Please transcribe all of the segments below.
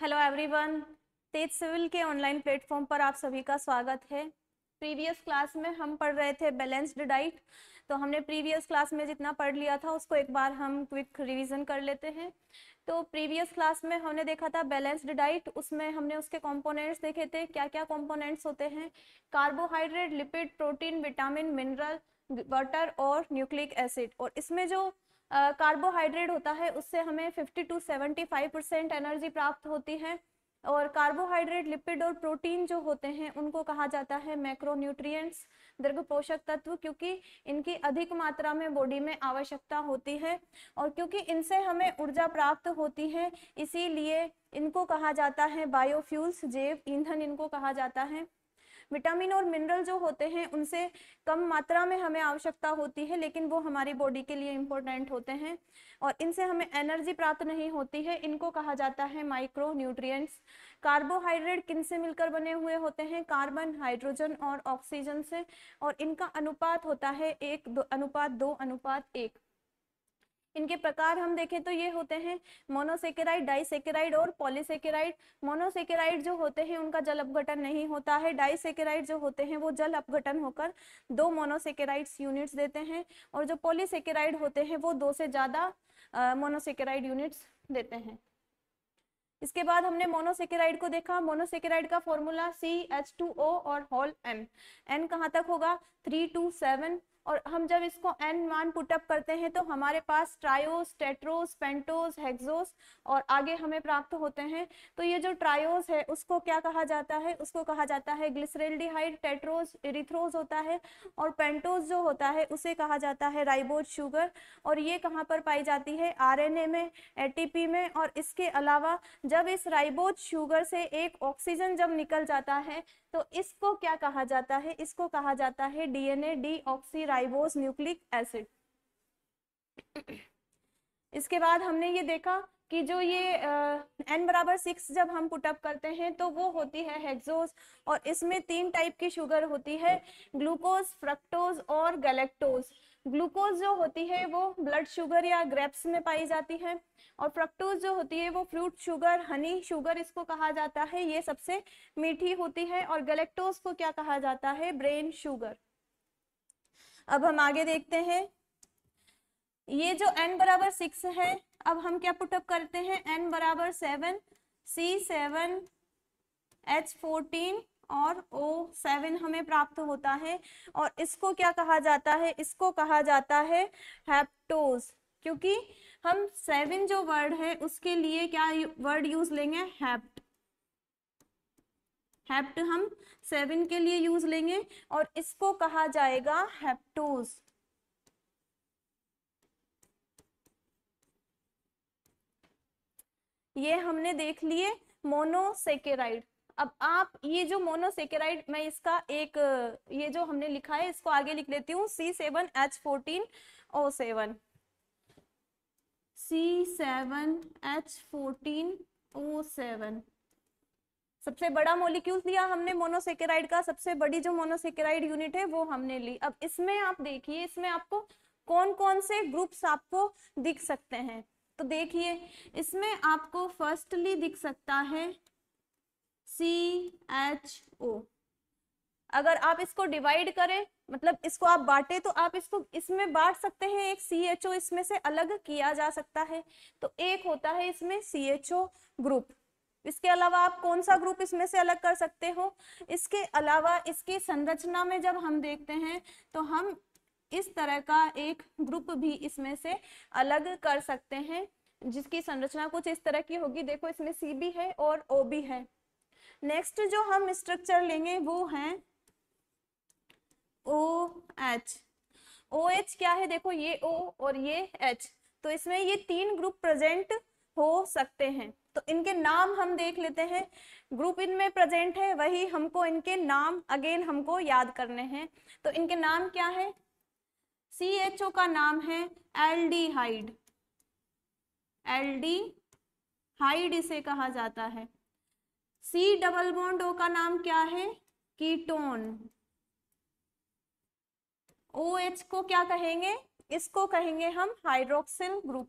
Hello everyone, तेज civil के online platform पर आप सभी का स्वागत है। प्रीवियस क्लास में हम पढ़ रहे थे बैलेंस्ड डाइट। तो हमने प्रीवियस क्लास में जितना पढ़ लिया था उसको एक बार हम क्विक रिवीजन कर लेते हैं। तो प्रीवियस क्लास में हमने देखा था बैलेंस्ड डाइट, उसमें हमने उसके कंपोनेंट्स देखे थे। क्या क्या कंपोनेंट्स होते हैं? Carbohydrate, lipid, protein, vitamin, mineral, water और न्यूक्लिक एसिड। और इसमें जो कार्बोहाइड्रेट होता है उससे हमें 50 to 75% एनर्जी प्राप्त होती है। और कार्बोहाइड्रेट, लिपिड और प्रोटीन जो होते हैं उनको कहा जाता है मैक्रोन्यूट्रिएंट्स, दीर्घ पोषक तत्व, क्योंकि इनकी अधिक मात्रा में बॉडी में आवश्यकता होती है और क्योंकि इनसे हमें ऊर्जा प्राप्त होती है, इसीलिए इनको कहा जाता है बायोफ्यूल्स, जैव ईंधन इनको कहा जाता है। विटामिन और मिनरल जो होते हैं उनसे कम मात्रा में हमें आवश्यकता होती है, लेकिन वो हमारी बॉडी के लिए इम्पोर्टेंट होते हैं और इनसे हमें एनर्जी प्राप्त नहीं होती है, इनको कहा जाता है माइक्रो न्यूट्रिएंट्स। कार्बोहाइड्रेट किन से मिलकर बने हुए होते हैं? कार्बन, हाइड्रोजन और ऑक्सीजन से, और इनका अनुपात होता है 1:2:1। इनके प्रकार हम देखें तो ये होते हैं मोनोसेकेराइड, डाइसेकेराइड और पॉलीसेकेराइड। मोनोसेकेराइड जो होते हैं उनका जल अपघटन नहीं होता है। डाइसेकेराइड जो होते हैं वो जल अपघटन होकर 2 मोनोसेकेराइड्स यूनिट्स देते हैं और जो पॉलीसेकेराइड होते हैं वो 2 से ज्यादा मोनोसेकेराइड यूनिट्स देते हैं। इसके बाद हमने मोनोसेकेराइड को देखा। मोनोसेकेराइड का फॉर्मूला CH2O और होल N। N कहाँ तक होगा? 3 to 7। और हम जब इसको N मान पुटअप करते हैं तो हमारे पास ट्रायोस, टेट्रोस, पेंटोस, हेक्सोस और आगे हमें प्राप्त होते हैं। तो ये जो ट्रायोस है उसको क्या कहा जाता है? उसको कहा जाता है ग्लिसरेल्डिहाइड। टेट्रोस इरिथ्रोज होता है और पेंटोस जो होता है उसे कहा जाता है राइबोज शुगर। और ये कहाँ पर पाई जाती है? RNA में, ATP में। और इसके अलावा जब इस राइबोज शुगर से एक ऑक्सीजन जब निकल जाता है तो इसको क्या कहा जाता है? इसको कहा जाता है DNA डीऑक्सीराइबोज न्यूक्लिक एसिड। इसके बाद हमने ये देखा कि जो ये n=6 जब हम पुटअप करते हैं तो वो होती है हेक्सोस। और इसमें 3 टाइप की शुगर होती है, ग्लूकोज, फ्रक्टोज और गैलेक्टोज। ग्लूकोज जो होती है वो ब्लड शुगर या ग्रेप्स में पाई जाती है और फ्रक्टोज जो होती है वो फ्रूट शुगर, हनी शुगर इसको कहा जाता है, ये सबसे मीठी होती है। और गैलेक्टोज को क्या कहा जाता है? Brain sugar. अब हम आगे देखते हैं, ये जो n=6 है, अब हम क्या पुटअप करते हैं? n=7, C7H14 और O7 हमें प्राप्त होता है। और इसको क्या कहा जाता है? इसको कहा जाता है हेप्टोज, क्योंकि हम 7 जो वर्ड है उसके लिए क्या वर्ड यूज लेंगे? हेप्ट। हेप्ट हम 7 के लिए यूज लेंगे और इसको कहा जाएगा हेप्टोज। ये हमने देख लिए मोनोसेकेराइड। अब आप ये जो मोनोसेकेराइड, मैं इसका एक ये जो हमने लिखा है इसको आगे लिख लेती हूँ, C7H14O7। C7H14O7 सबसे बड़ा मॉलिक्यूल लिया हमने मोनोसेकेराइड का, सबसे बड़ी जो मोनोसेकेराइड यूनिट है वो हमने ली। अब इसमें आप देखिए, इसमें आपको कौन कौन से ग्रुप्स आपको दिख सकते हैं? तो देखिए, इसमें आपको फर्स्टली दिख सकता है CHO। अगर आप इसको डिवाइड करें, मतलब इसको आप बांटे, तो आप इसको इसमें बांट सकते हैं। एक CHO इसमें से अलग किया जा सकता है, तो एक होता है इसमें CHO ग्रुप। इसके अलावा आप कौन सा ग्रुप इसमें से अलग कर सकते हो? इसके अलावा इसकी संरचना में जब हम देखते हैं तो हम इस तरह का एक ग्रुप भी इसमें से अलग कर सकते हैं, जिसकी संरचना कुछ इस तरह की होगी। देखो, इसमें C भी है और O भी है। नेक्स्ट जो हम स्ट्रक्चर लेंगे वो है OH। OH क्या है? देखो, ये O और ये H, तो इसमें ये 3 ग्रुप प्रेजेंट हो सकते हैं। तो इनके नाम हम देख लेते हैं। ग्रुप इनमें प्रेजेंट है, वही हमको इनके नाम अगेन हमको याद करने हैं। तो इनके नाम क्या है? CHO का नाम है एल्डिहाइड। एल्डिहाइड इसे कहा जाता है। C=O का नाम क्या है? कीटोन। OH को क्या कहेंगे? इसको कहेंगे हम hydroxyl group.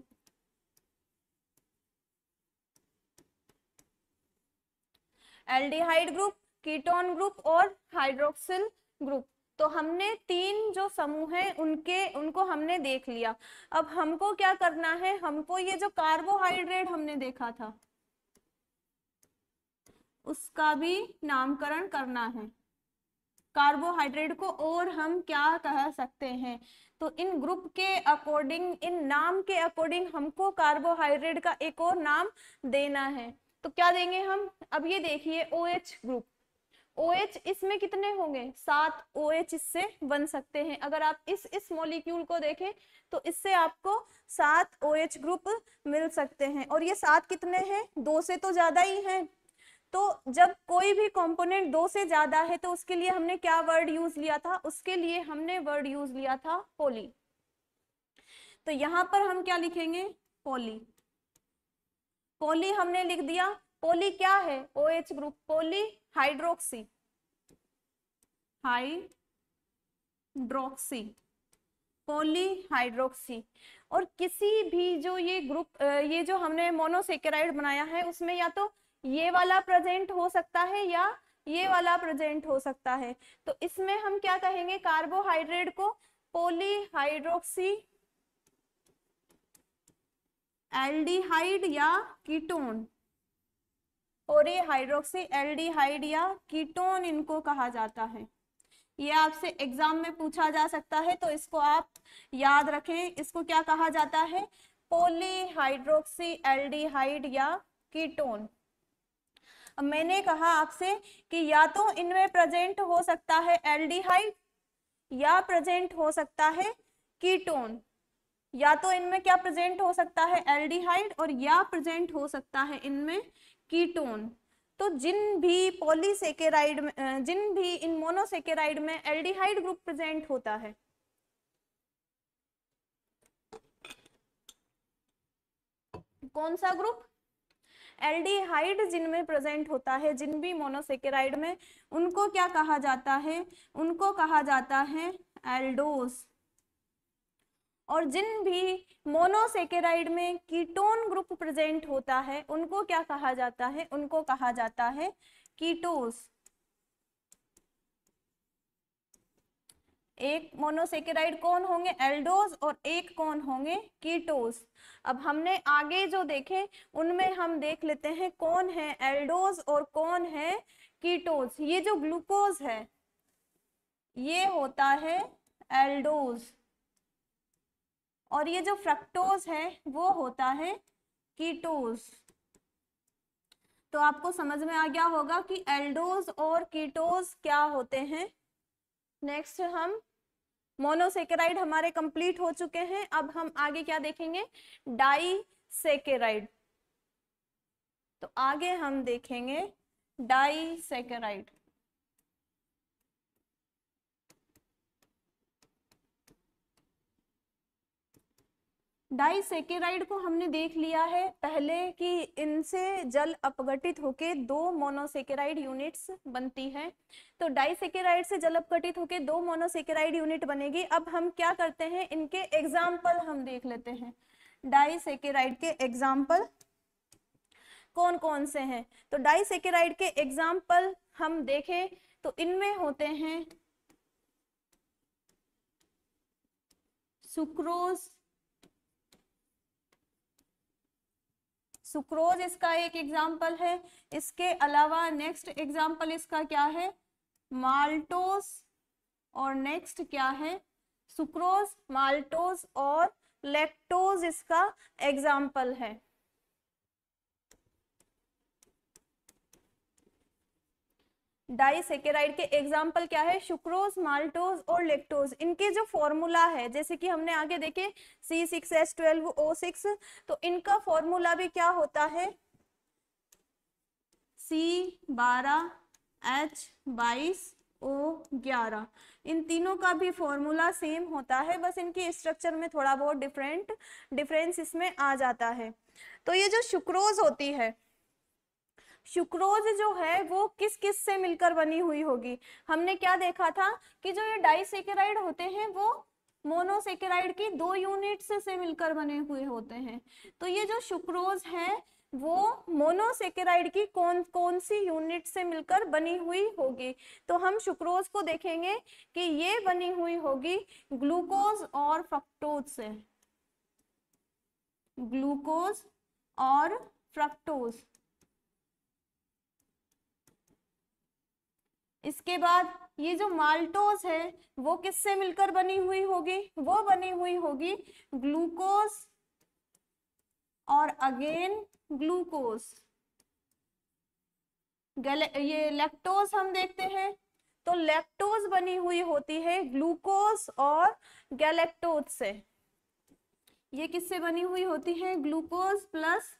Aldehyde group, ketone group और हाइड्रोक्सिल ग्रुप। तो हमने 3 जो समूह हैं उनको हमने देख लिया। अब हमको क्या करना है, हमको ये जो कार्बोहाइड्रेट हमने देखा था उसका भी नामकरण करना है। कार्बोहाइड्रेट को और हम क्या कह सकते हैं, तो इन ग्रुप के अकॉर्डिंग, इन नाम के अकॉर्डिंग हमको कार्बोहाइड्रेट का एक और नाम देना है। तो क्या देंगे हम, अब ये देखिए OH ग्रुप, OH इसमें कितने होंगे, 7 OH इससे बन सकते हैं। अगर आप इस मॉलिक्यूल को देखें तो इससे आपको 7 OH ग्रुप मिल सकते हैं। और ये 7 कितने हैं, 2 से तो ज्यादा ही हैं। तो जब कोई भी कंपोनेंट 2 से ज्यादा है तो उसके लिए हमने क्या वर्ड यूज लिया था, उसके लिए हमने वर्ड यूज लिया था पॉली। तो यहां पर हम क्या लिखेंगे, पॉली। पॉली हमने लिख दिया। पॉली क्या है, OH group, poly hydroxy, hydroxy, poly hydroxy. और किसी भी जो ये ग्रुप, ये जो हमने मोनोसेकेराइड बनाया है उसमें या तो ये वाला प्रेजेंट हो सकता है या ये वाला प्रेजेंट हो सकता है। तो इसमें हम क्या कहेंगे, कार्बोहाइड्रेट को पॉली हाइड्रोक्सी एल्डिहाइड या कीटोन, पॉली हाइड्रोक्सी एल्डिहाइड या कीटोन इनको कहा जाता है। ये आपसे एग्जाम में पूछा जा सकता है, तो इसको आप याद रखें। इसको क्या कहा जाता है, पॉली हाइड्रोक्सी एल्डिहाइड या कीटोन। अब मैंने कहा आपसे कि या तो इनमें प्रेजेंट हो सकता है एल्डिहाइड या प्रेजेंट हो सकता है कीटोन। या तो इनमें क्या प्रेजेंट हो सकता है, एल्डिहाइड, और या प्रेजेंट हो सकता है इनमें कीटोन। तो जिन भी पॉलीसेकेराइड में, जिन भी इन मोनोसेकेराइड में एल्डिहाइड ग्रुप प्रेजेंट होता है, कौन सा ग्रुप, एल्डिहाइड जिनमें प्रेजेंट होता है, जिन भी मोनोसेकेराइड में, उनको क्या कहा जाता है, उनको कहा जाता है एल्डोस। और जिन भी मोनोसेकेराइड में कीटोन ग्रुप प्रेजेंट होता है उनको क्या कहा जाता है, उनको कहा जाता है कीटोस। एक मोनोसेकेराइड कौन होंगे, एल्डोस, और एक कौन होंगे, कीटोस। अब हमने आगे जो देखे उनमें हम देख लेते हैं कौन है एल्डोस और कौन है कीटोस। ये जो ग्लूकोज है ये होता है एल्डोस, और ये जो फ्रक्टोज है वो होता है कीटोस। तो आपको समझ में आ गया होगा कि एल्डोस और कीटोस क्या होते हैं। नेक्स्ट हम मोनोसेकेराइड हमारे कंप्लीट हो चुके हैं। अब हम आगे क्या देखेंगे, डाइसेकेराइड। तो आगे हम देखेंगे डाइसेकेराइड। डाइसेकेराइड को हमने देख लिया है पहले कि इनसे जल अपघटित होके 2 मोनोसेकेराइड यूनिट्स बनती है। तो डाइसेकेराइड से जल अपघटित होके 2 मोनोसेकेराइड यूनिट बनेगी। अब हम क्या करते हैं, इनके एग्जाम्पल हम देख लेते हैं। डाइसेकेराइड के एग्जाम्पल कौन कौन से हैं, तो डाइसेकेराइड के एग्जाम्पल हम देखें तो इनमें होते हैं सुक्रोज, सुक्रोज इसका एक एग्जाम्पल है। इसके अलावा नेक्स्ट एग्जाम्पल इसका क्या है, माल्टोस, और नेक्स्ट क्या है, सुक्रोज, माल्टोस और लैक्टोज इसका एग्जाम्पल है। डाइसेकेराइड के एग्जाम्पल क्या है, सुक्रोज, माल्टोज और लैक्टोज। इनके जो फॉर्मूला है जैसे कि हमने आगे देखे C6H12O6, तो इनका फॉर्मूला भी क्या होता है, C12H22O11। इन तीनों का भी फॉर्मूला सेम होता है, बस इनकी स्ट्रक्चर में थोड़ा बहुत डिफरेंस इसमें आ जाता है। तो ये जो सुक्रोज होती है, सुक्रोज जो है वो किस किस से मिलकर बनी हुई होगी, हमने क्या देखा था कि जो ये डाइसेकेराइड होते हैं वो मोनोसेकेराइड की 2 यूनिट्स से मिलकर बने हुए होते हैं। तो ये जो सुक्रोज है वो मोनोसेकेराइड की कौन कौन सी यूनिट से मिलकर बनी हुई होगी। तो हम सुक्रोज को देखेंगे कि ये बनी हुई होगी ग्लूकोज और फ्रक्टोज से, ग्लूकोज और फ्रक्टोज। इसके बाद ये जो माल्टोज है वो किससे मिलकर बनी हुई होगी, वो बनी हुई होगी ग्लूकोज और अगेन ग्लूकोज। ये लैक्टोज हम देखते हैं तो लैक्टोज बनी हुई होती है ग्लूकोज और गैलेक्टोज से। ये किससे बनी हुई होती है, ग्लूकोज प्लस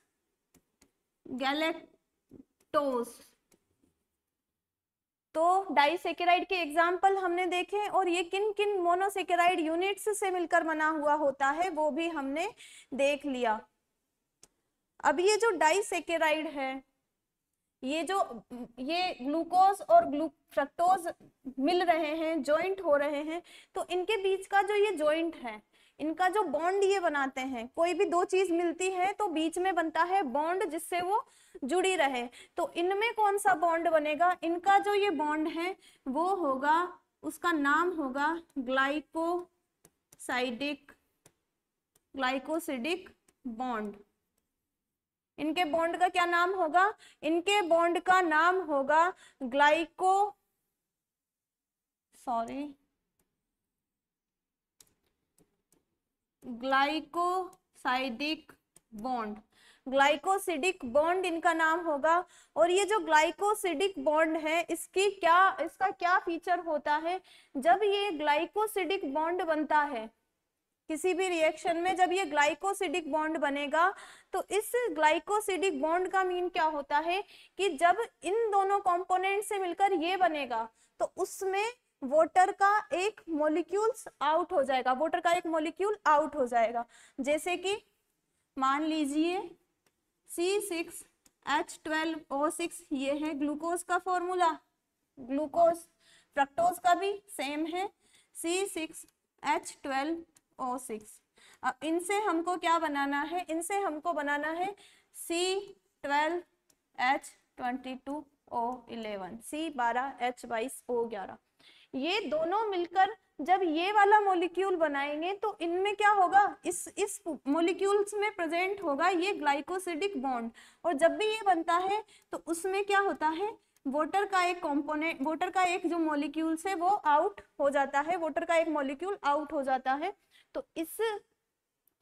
गैलेक्टोज। तो डाइसेकेराइड के एग्जाम्पल हमने देखे और ये किन किन मोनोसेकेराइड यूनिट्स से मिलकर बना हुआ होता है वो भी हमने देख लिया। अब ये जो डाइसेकेराइड है, ये ग्लूकोज और फ्रक्टोज मिल रहे हैं, जॉइंट हो रहे हैं, तो इनके बीच का जो ये जॉइंट है, इनका जो बॉन्ड ये बनाते हैं, कोई भी दो चीज मिलती है तो बीच में बनता है बॉन्ड जिससे वो जुड़ी रहे। तो इनमें कौन सा बॉन्ड बनेगा, इनका जो ये बॉन्ड है वो होगा, उसका नाम होगा ग्लाइकोसिडिक बॉन्ड। इनके बॉन्ड का क्या नाम होगा, इनके बॉन्ड का नाम होगा ग्लाइकोसाइडिक बॉन्ड। ग्लाइकोसिडिक बॉन्ड इनका नाम होगा। और ये जो ग्लाइकोसिडिक बॉन्ड है इसका क्या फीचर होता है, जब ये ग्लाइकोसिडिक बॉन्ड बनता है किसी भी रिएक्शन में, जब ये ग्लाइकोसिडिक बॉन्ड बनेगा तो इस ग्लाइकोसिडिक बॉन्ड का मीन क्या होता है कि जब इन दोनों कंपोनेंट से मिलकर ये बनेगा तो उसमें वाटर का एक मॉलिक्यूल आउट हो जाएगा, वाटर का एक मॉलिक्यूल आउट हो जाएगा। जैसे कि मान लीजिए C6H12O6, ये है ग्लूकोज का फॉर्मूला, ग्लूकोज। फ्रक्टोज का भी सेम है C6H12O6। अब इनसे हमको क्या बनाना है, इनसे हमको बनाना है C12H22O11, C12H22O11। ये दोनों मिलकर जब ये वाला मॉलिक्यूल बनाएंगे तो इनमें क्या होगा, इस मॉलिक्यूल्स में प्रेजेंट होगा ये ग्लाइकोसिडिक बॉन्ड। और जब भी ये बनता है तो उसमें क्या होता है, वाटर का एक कंपोनेंट, वाटर का एक जो मॉलिक्यूल्स है वो आउट हो जाता है, वाटर का एक मॉलिक्यूल आउट हो जाता है। तो इस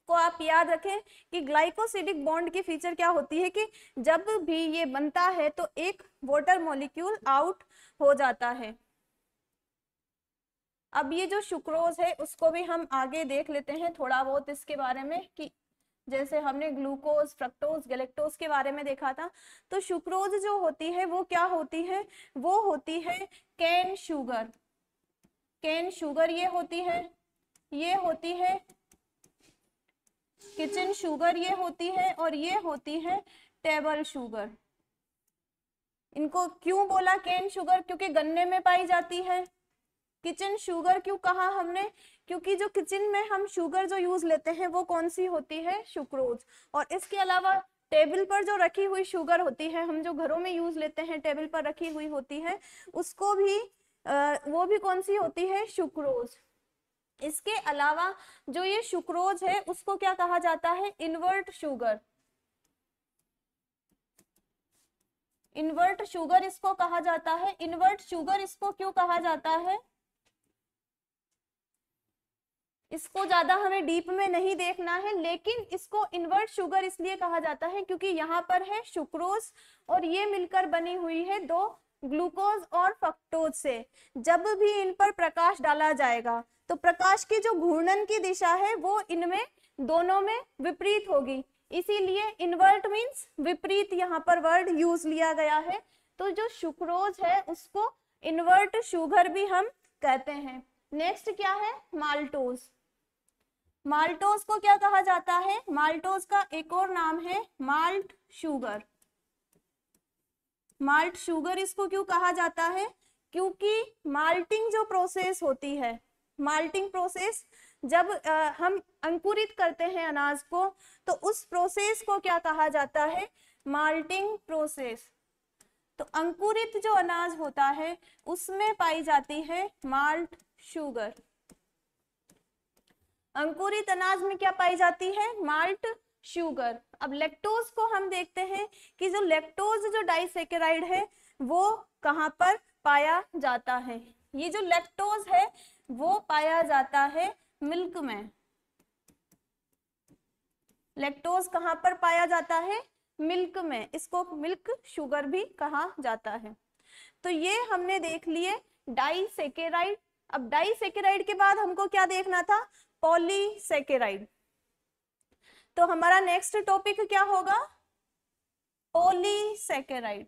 को आप याद रखें कि ग्लाइकोसिडिक बॉन्ड की फीचर क्या होती है कि जब भी ये बनता है तो एक वाटर मॉलिक्यूल आउट हो जाता है। अब ये जो सुक्रोज है उसको भी हम आगे देख लेते हैं थोड़ा बहुत इसके बारे में, कि जैसे हमने ग्लूकोज, फ्रक्टोज, गैलेक्टोज के बारे में देखा था, तो सुक्रोज जो होती है वो क्या होती है, वो होती है कैन शुगर। कैन शुगर ये होती है किचन शुगर ये होती है, और ये होती है टेबल शुगर। इनको क्यों बोला कैन शुगर, क्योंकि गन्ने में पाई जाती है। किचन शुगर क्यों कहा हमने, क्योंकि जो किचन में हम शुगर जो यूज लेते हैं वो कौन सी होती है, सुक्रोज। और इसके अलावा टेबल पर जो रखी हुई शुगर होती है, हम जो घरों में यूज लेते हैं टेबल पर रखी हुई होती है, उसको भी वो भी कौन सी होती है, सुक्रोज। इसके अलावा जो ये सुक्रोज है उसको क्या कहा जाता है, इन्वर्ट शुगर। इन्वर्ट शुगर इसको कहा जाता है। इन्वर्ट शुगर इसको क्यों कहा जाता है, इसको ज्यादा हमें डीप में नहीं देखना है, लेकिन इसको इन्वर्ट शुगर इसलिए कहा जाता है क्योंकि यहाँ पर है सुक्रोज और ये मिलकर बनी हुई है दो ग्लूकोज और फ्रक्टोज से। जब भी इन पर प्रकाश डाला जाएगा तो प्रकाश की जो घूर्णन की दिशा है वो इनमें दोनों में विपरीत होगी, इसीलिए इन्वर्ट मीन्स विपरीत यहाँ पर वर्ड यूज लिया गया है। तो जो सुक्रोज है उसको इन्वर्ट शुगर भी हम कहते हैं। नेक्स्ट क्या है, माल्टोज। माल्टोज को क्या कहा जाता है, माल्टोज का एक और नाम है माल्ट शुगर। माल्ट शुगर इसको क्यों कहा जाता है, क्योंकि माल्टिंग जो प्रोसेस होती है, माल्टिंग प्रोसेस जब हम अंकुरित करते हैं अनाज को तो उस प्रोसेस को क्या कहा जाता है? Malting process. तो अंकुरित जो अनाज होता है उसमें पाई जाती है माल्ट शुगर। अंकुरित अनाज में क्या पाई जाती है? Malt sugar. अब लैक्टोज को हम देखते हैं कि जो लैक्टोज जो डाइसेकेराइड है वो कहाँ पर पाया जाता है? ये जो लैक्टोज है वो पाया जाता है मिल्क में। लैक्टोज कहाँ पर पाया जाता है? मिल्क में। इसको मिल्क शुगर भी कहा जाता है। तो ये हमने देख लिए डाइसेकेराइड। अब डाइसेकेराइड के बाद हमको क्या देखना था? पॉलीसेकेराइड। तो हमारा नेक्स्ट टॉपिक क्या होगा? पॉलीसेकेराइड।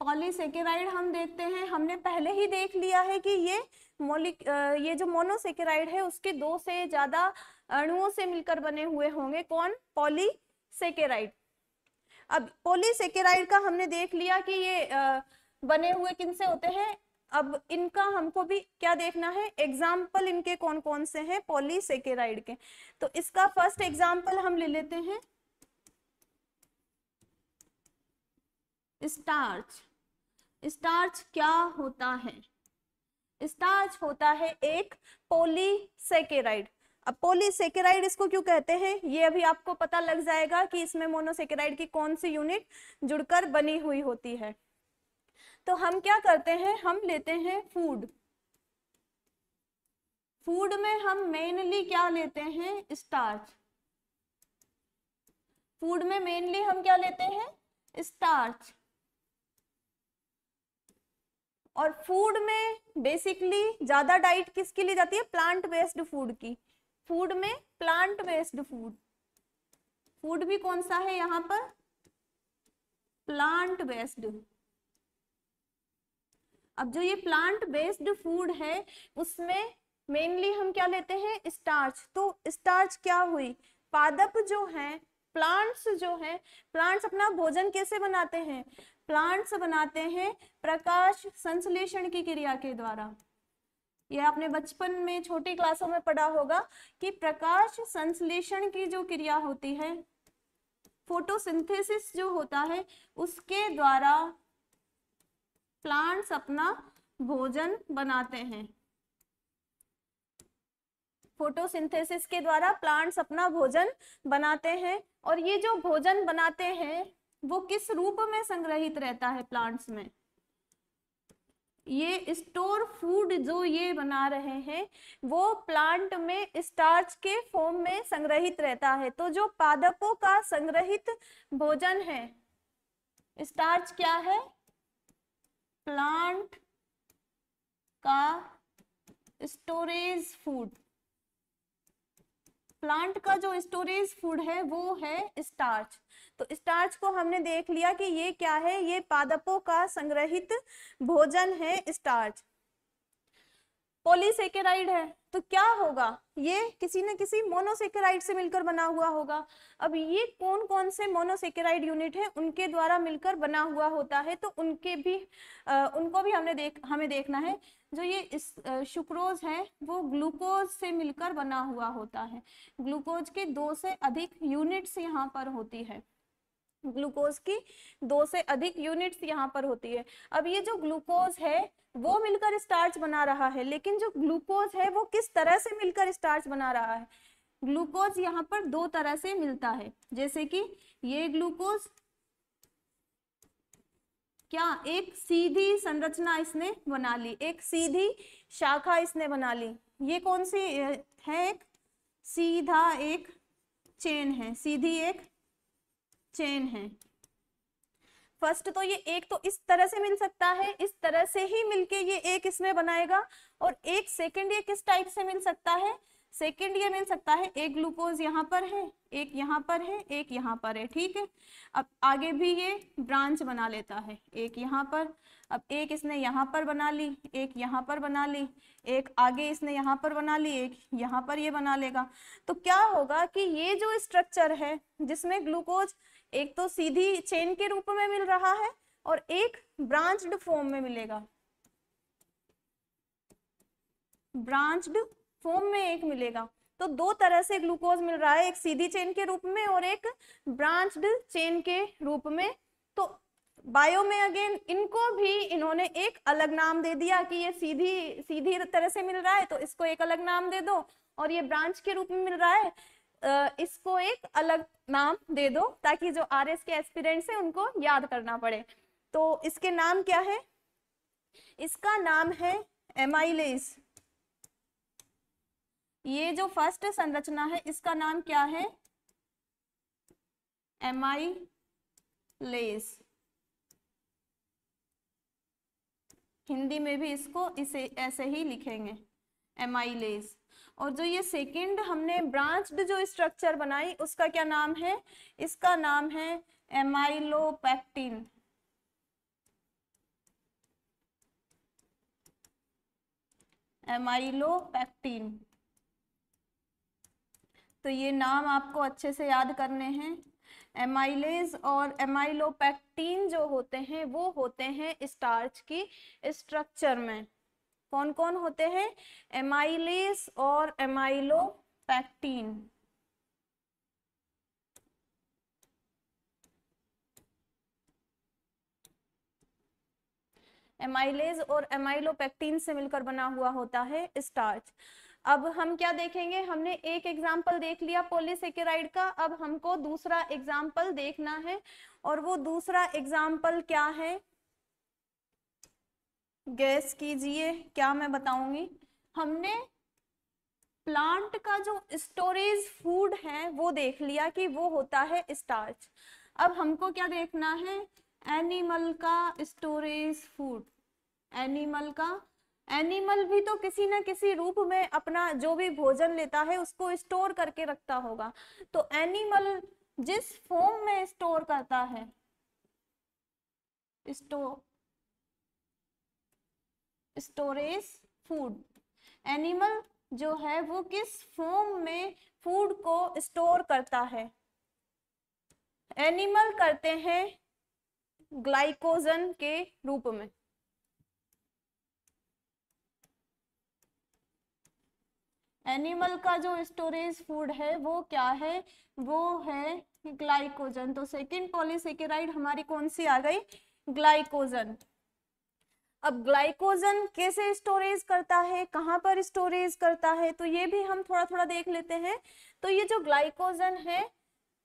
पॉलीसेकेराइड हम देखते हैं, हमने पहले ही देख लिया है कि ये जो मोनोसेकेराइड है उसके 2 से ज्यादा अणुओं से मिलकर बने हुए होंगे। कौन? पॉलीसेकेराइड। अब पॉलीसेकेराइड का हमने देख लिया कि ये बने हुए किनसे होते हैं। अब इनका हमको भी क्या देखना है? एग्जाम्पल इनके कौन कौन से हैं पॉलीसेकेराइड के। तो इसका फर्स्ट एग्जाम्पल हम ले लेते हैं स्टार्च। स्टार्च क्या होता है? स्टार्च होता है एक पॉलीसेकेराइड। अब पॉलीसेकेराइड इसको क्यों कहते हैं ये अभी आपको पता लग जाएगा कि इसमें मोनोसेकेराइड की कौन सी यूनिट जुड़कर बनी हुई होती है। तो हम क्या करते हैं? हम लेते हैं फूड। फूड में हम मेनली क्या लेते हैं? स्टार्च। फूड में मेनली हम क्या लेते हैं? स्टार्च। और फूड में बेसिकली ज्यादा डाइट किसकी ली जाती है? प्लांट बेस्ड फूड की। फूड में प्लांट बेस्ड फूड। फूड भी कौन सा है यहाँ पर? Plant based. अब जो ये प्लांट बेस्ड फूड है उसमें मेनली हम क्या लेते हैं? स्टार्च। तो स्टार्च क्या हुई? पादप जो है, प्लांट्स जो है, प्लांट्स अपना भोजन कैसे बनाते हैं? प्लांट्स बनाते हैं प्रकाश संश्लेषण की क्रिया के द्वारा। यह आपने बचपन में छोटी क्लासों में पढ़ा होगा कि प्रकाश संश्लेषण की जो क्रिया होती है, फोटोसिंथेसिस जो होता है, उसके द्वारा प्लांट्स अपना भोजन बनाते हैं। फोटोसिंथेसिस के द्वारा प्लांट्स अपना भोजन बनाते हैं। और ये जो भोजन बनाते हैं वो किस रूप में संग्रहित रहता है प्लांट्स में? ये स्टोर फूड जो ये बना रहे हैं वो प्लांट में स्टार्च के फॉर्म में संग्रहित रहता है। तो जो पादपों का संग्रहित भोजन है स्टार्च क्या है? प्लांट का स्टोरेज फूड। प्लांट का जो स्टोरेज फूड है वो है स्टार्च। तो स्टार्च को हमने देख लिया कि ये क्या है? ये पादपों का संग्रहित भोजन है स्टार्च। पॉलीसेकेराइड है तो क्या होगा? ये किसी न किसी मोनोसेकेराइड से मिलकर बना हुआ होगा। अब ये कौन कौन से मोनोसेकेराइड यूनिट है उनके द्वारा मिलकर बना हुआ होता है, तो उनको भी हमें देखना है। जो ये सुक्रोज है वो ग्लूकोज से मिलकर बना हुआ होता है। ग्लूकोज के 2 से अधिक यूनिट्स यहाँ पर होती है। ग्लूकोज की 2 से अधिक यूनिट्स यहाँ पर होती है। अब ये जो ग्लूकोज है वो मिलकर स्टार्च बना रहा है, लेकिन जो ग्लूकोज है वो किस तरह से मिलकर स्टार्च बना रहा है? ग्लूकोज यहाँ पर 2 तरह से मिलता है। जैसे कि ये ग्लूकोज क्या एक सीधी संरचना इसने बना ली, एक सीधी शाखा इसने बना ली। ये कौन सी है? एक सीधा एक चेन है, सीधी एक चेन है। फर्स्ट तो ये एक तो इस तरह से मिल सकता है, इस तरह से ही मिलके ये एक इसमें बनाएगा। और एक सेकंड ये किस टाइप से मिल सकता है? सेकंड ये मिल सकता है एक ग्लूकोज यहाँ पर है, एक यहाँ पर है, एक यहाँ पर है, ठीक है। अब आगे भी ये ब्रांच बना लेता है, एक यहाँ पर, अब एक इसने यहाँ पर बना ली, एक यहाँ पर बना ली, एक आगे इसने यहाँ पर बना ली, एक यहाँ पर ये बना लेगा। तो क्या होगा कि ये जो स्ट्रक्चर है जिसमें ग्लूकोज एक तो सीधी चेन के रूप में मिल रहा है और एक ब्रांच्ड फॉर्म में मिलेगा, ब्रांच्ड फॉर्म में एक मिलेगा। तो दो तरह से ग्लूकोज मिल रहा है, एक सीधी चेन के रूप में और एक ब्रांच्ड चेन के रूप में। तो बायो में अगेन इनको भी इन्होंने एक अलग नाम दे दिया कि ये सीधी सीधी तरह से मिल रहा है तो इसको एक अलग नाम दे दो, और ये ब्रांच के रूप में मिल रहा है इसको एक अलग नाम दे दो, ताकि जो आरएस के एस्पिरेंट्स हैं उनको याद करना पड़े। तो इसके नाम क्या है? इसका नाम है एमाइलेज। ये जो फर्स्ट संरचना है इसका नाम क्या है? एमाइलेज। हिंदी में भी इसको इसे ऐसे ही लिखेंगे, एमाइलेज। और जो ये सेकंड हमने ब्रांच्ड जो स्ट्रक्चर बनाई उसका क्या नाम है? इसका नाम है एमाइलोपेक्टिन। एमाइलोपेक्टिन। तो ये नाम आपको अच्छे से याद करने हैं। एमाइलेज और एमाइलोपेक्टिन जो होते हैं वो होते हैं स्टार्च की स्ट्रक्चर में। कौन कौन होते हैं? एमाइलेज और एमाइलोपेक्टिन। एमाइलेज और एमाइलोपेक्टिन से मिलकर बना हुआ होता है स्टार्च। अब हम क्या देखेंगे? हमने एक एग्जाम्पल देख लिया पॉलीसेकेराइड का, अब हमको दूसरा एग्जाम्पल देखना है। और वो दूसरा एग्जाम्पल क्या है? गैस कीजिए, क्या मैं बताऊंगी। हमने प्लांट का जो स्टोरेज फूड है वो देख लिया कि वो होता है स्टार्च। अब हमको क्या देखना है? एनिमल का स्टोरेज फूड। एनिमल का, एनिमल भी तो किसी न किसी रूप में अपना जो भी भोजन लेता है उसको स्टोर करके रखता होगा। तो एनिमल जिस फॉर्म में स्टोर करता है, स्टोरेज फूड, एनिमल जो है वो किस फॉर्म में फूड को स्टोर करता है? एनिमल करते हैं ग्लाइकोजन के रूप में। एनिमल का जो स्टोरेज फूड है वो क्या है? वो है ग्लाइकोजन। तो सेकेंड पॉलीसेकेराइड हमारी कौन सी आ गई? ग्लाइकोजन। अब ग्लाइकोजन कैसे स्टोरेज करता है, कहाँ पर स्टोरेज करता है, तो ये भी हम थोड़ा थोड़ा देख लेते हैं। तो ये जो ग्लाइकोजन है,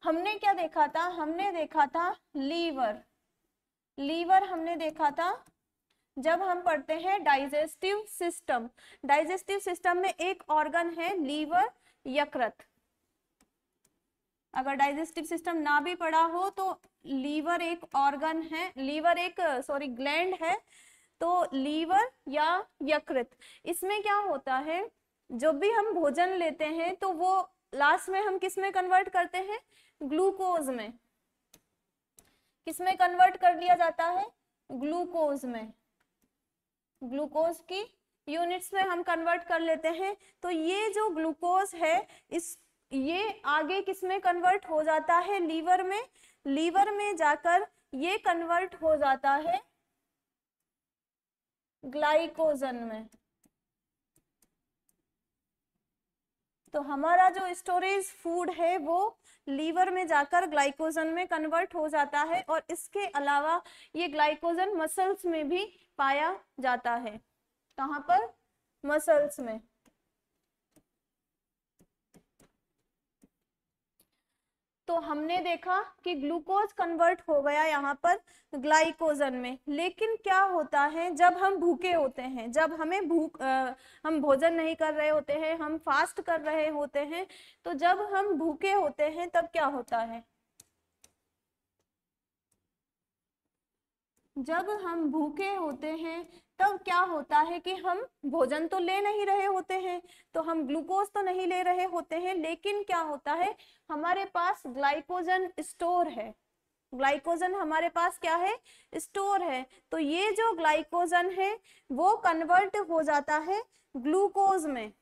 हमने क्या देखा था? हमने देखा था लीवर। लीवर हमने देखा था जब हम पढ़ते हैं डाइजेस्टिव सिस्टम। डाइजेस्टिव सिस्टम में एक ऑर्गन है लीवर, यकृत। अगर डाइजेस्टिव सिस्टम ना भी पढ़ा हो तो लीवर एक ऑर्गन है, लीवर एक ग्लैंड है। तो लीवर या यकृत, इसमें क्या होता है? जब भी हम भोजन लेते हैं तो वो लास्ट में हम किस में कन्वर्ट करते हैं? ग्लूकोज में। किस में कन्वर्ट कर लिया जाता है? ग्लूकोज में। ग्लूकोज की यूनिट्स में हम कन्वर्ट कर लेते हैं। तो ये जो ग्लूकोज है ये आगे किस में कन्वर्ट हो जाता है? लीवर में। लीवर में जाकर ये कन्वर्ट हो जाता है ग्लाइकोजन में। तो हमारा जो स्टोरेज फूड है वो लीवर में जाकर ग्लाइकोजन में कन्वर्ट हो जाता है। और इसके अलावा ये ग्लाइकोजन मसल्स में भी पाया जाता है। कहाँ पर? मसल्स में। तो हमने देखा कि ग्लूकोज कन्वर्ट हो गया यहाँ पर ग्लाइकोजन में। लेकिन क्या होता है जब हम भूखे होते हैं, जब हमें हम भोजन नहीं कर रहे होते हैं, हम फास्ट कर रहे होते हैं, तो जब हम भूखे होते हैं तब क्या होता है? जब हम भूखे होते हैं तब क्या होता है कि हम भोजन तो ले नहीं रहे होते हैं, तो हम ग्लूकोज तो नहीं ले रहे होते हैं, लेकिन क्या होता है? हमारे पास ग्लाइकोजन स्टोर है। ग्लाइकोजन हमारे पास क्या है? स्टोर है। तो ये जो ग्लाइकोजन है वो कन्वर्ट हो जाता है ग्लूकोज में।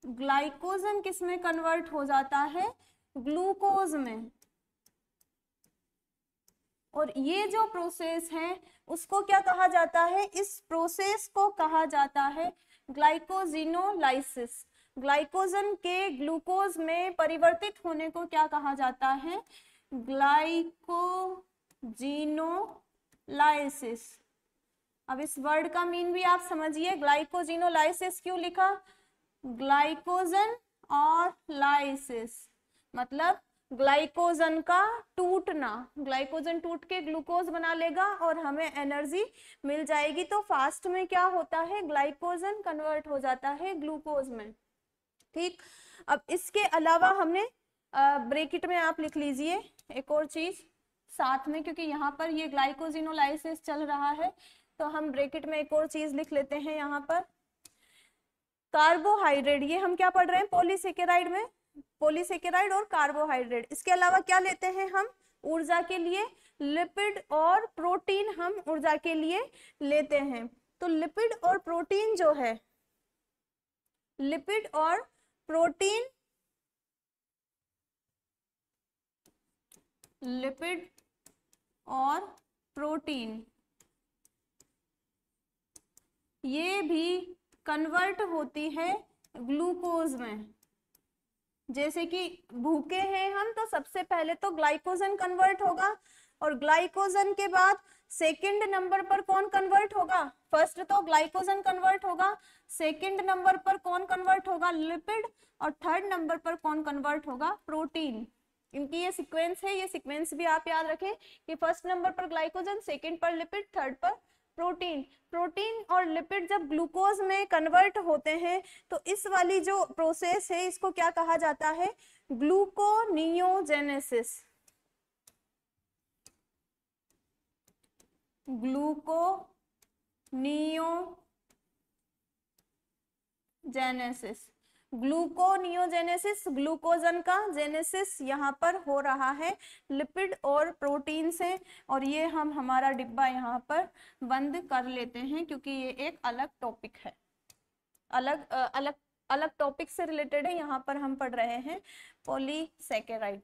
ग्लाइकोजन किस में कन्वर्ट हो जाता है? ग्लूकोज में। और ये जो प्रोसेस है उसको क्या कहा जाता है? इस प्रोसेस को कहा जाता है ग्लाइकोजिनोलाइसिस। ग्लाइकोजन के ग्लूकोज में परिवर्तित होने को क्या कहा जाता है? ग्लाइकोजिनोलाइसिस। अब इस वर्ड का मीन भी आप समझिए, ग्लाइकोजिनोलाइसिस क्यों लिखा? ग्लाइकोजन और लाइसिस मतलब ग्लाइकोजन का टूटना, ग्लाइकोजन टूट के ग्लूकोज बना लेगा और हमें एनर्जी मिल जाएगी। तो फास्ट में क्या होता है? ग्लाइकोजन कन्वर्ट हो जाता है ग्लूकोज में। ठीक, अब इसके अलावा हमने ब्रैकेट में आप लिख लीजिए एक और चीज साथ में, क्योंकि यहाँ पर ये ग्लाइकोजिनोलाइसिस चल रहा है तो हम ब्रैकेट में एक और चीज लिख लेते हैं यहाँ पर, कार्बोहाइड्रेट। ये हम क्या पढ़ रहे हैं पॉलीसेकेराइड में? पॉलीसेकेराइड और कार्बोहाइड्रेट। इसके अलावा क्या लेते हैं हम ऊर्जा के लिए? लिपिड और प्रोटीन हम ऊर्जा के लिए लेते हैं। तो लिपिड और प्रोटीन जो है, लिपिड और प्रोटीन, लिपिड और प्रोटीन ये भी कन्वर्ट होती है ग्लूकोज में। जैसे कि भूखे हैं हम तो सबसे पहले तो ग्लाइकोजन कन्वर्ट होगा, और ग्लाइकोजन के बाद सेकंड नंबर पर कौन कन्वर्ट होगा? फर्स्ट तो ग्लाइकोजन कन्वर्ट होगा, सेकंड नंबर पर कौन कन्वर्ट होगा? लिपिड, और थर्ड नंबर पर कौन कन्वर्ट होगा? प्रोटीन। इनकी ये सीक्वेंस है, ये सीक्वेंस भी आप याद रखें कि फर्स्ट नंबर पर ग्लाइकोजन, सेकंड पर लिपिड, थर्ड पर प्रोटीन। प्रोटीन और लिपिड जब ग्लूकोज में कन्वर्ट होते हैं तो इस वाली जो प्रोसेस है इसको क्या कहा जाता है? ग्लूकोनियोजेनेसिस। ग्लूकोनियोजेनेसिस, ग्लूकोनियोजेनेसिस ग्लूकोजन का, जेनेसिस यहाँ पर हो रहा है लिपिड और प्रोटीन से। और ये हम हमारा डिब्बा यहाँ पर बंद कर लेते हैं क्योंकि ये एक अलग टॉपिक है, अलग टॉपिक से रिलेटेड है। यहाँ पर हम पढ़ रहे हैं पॉलीसेकेराइड।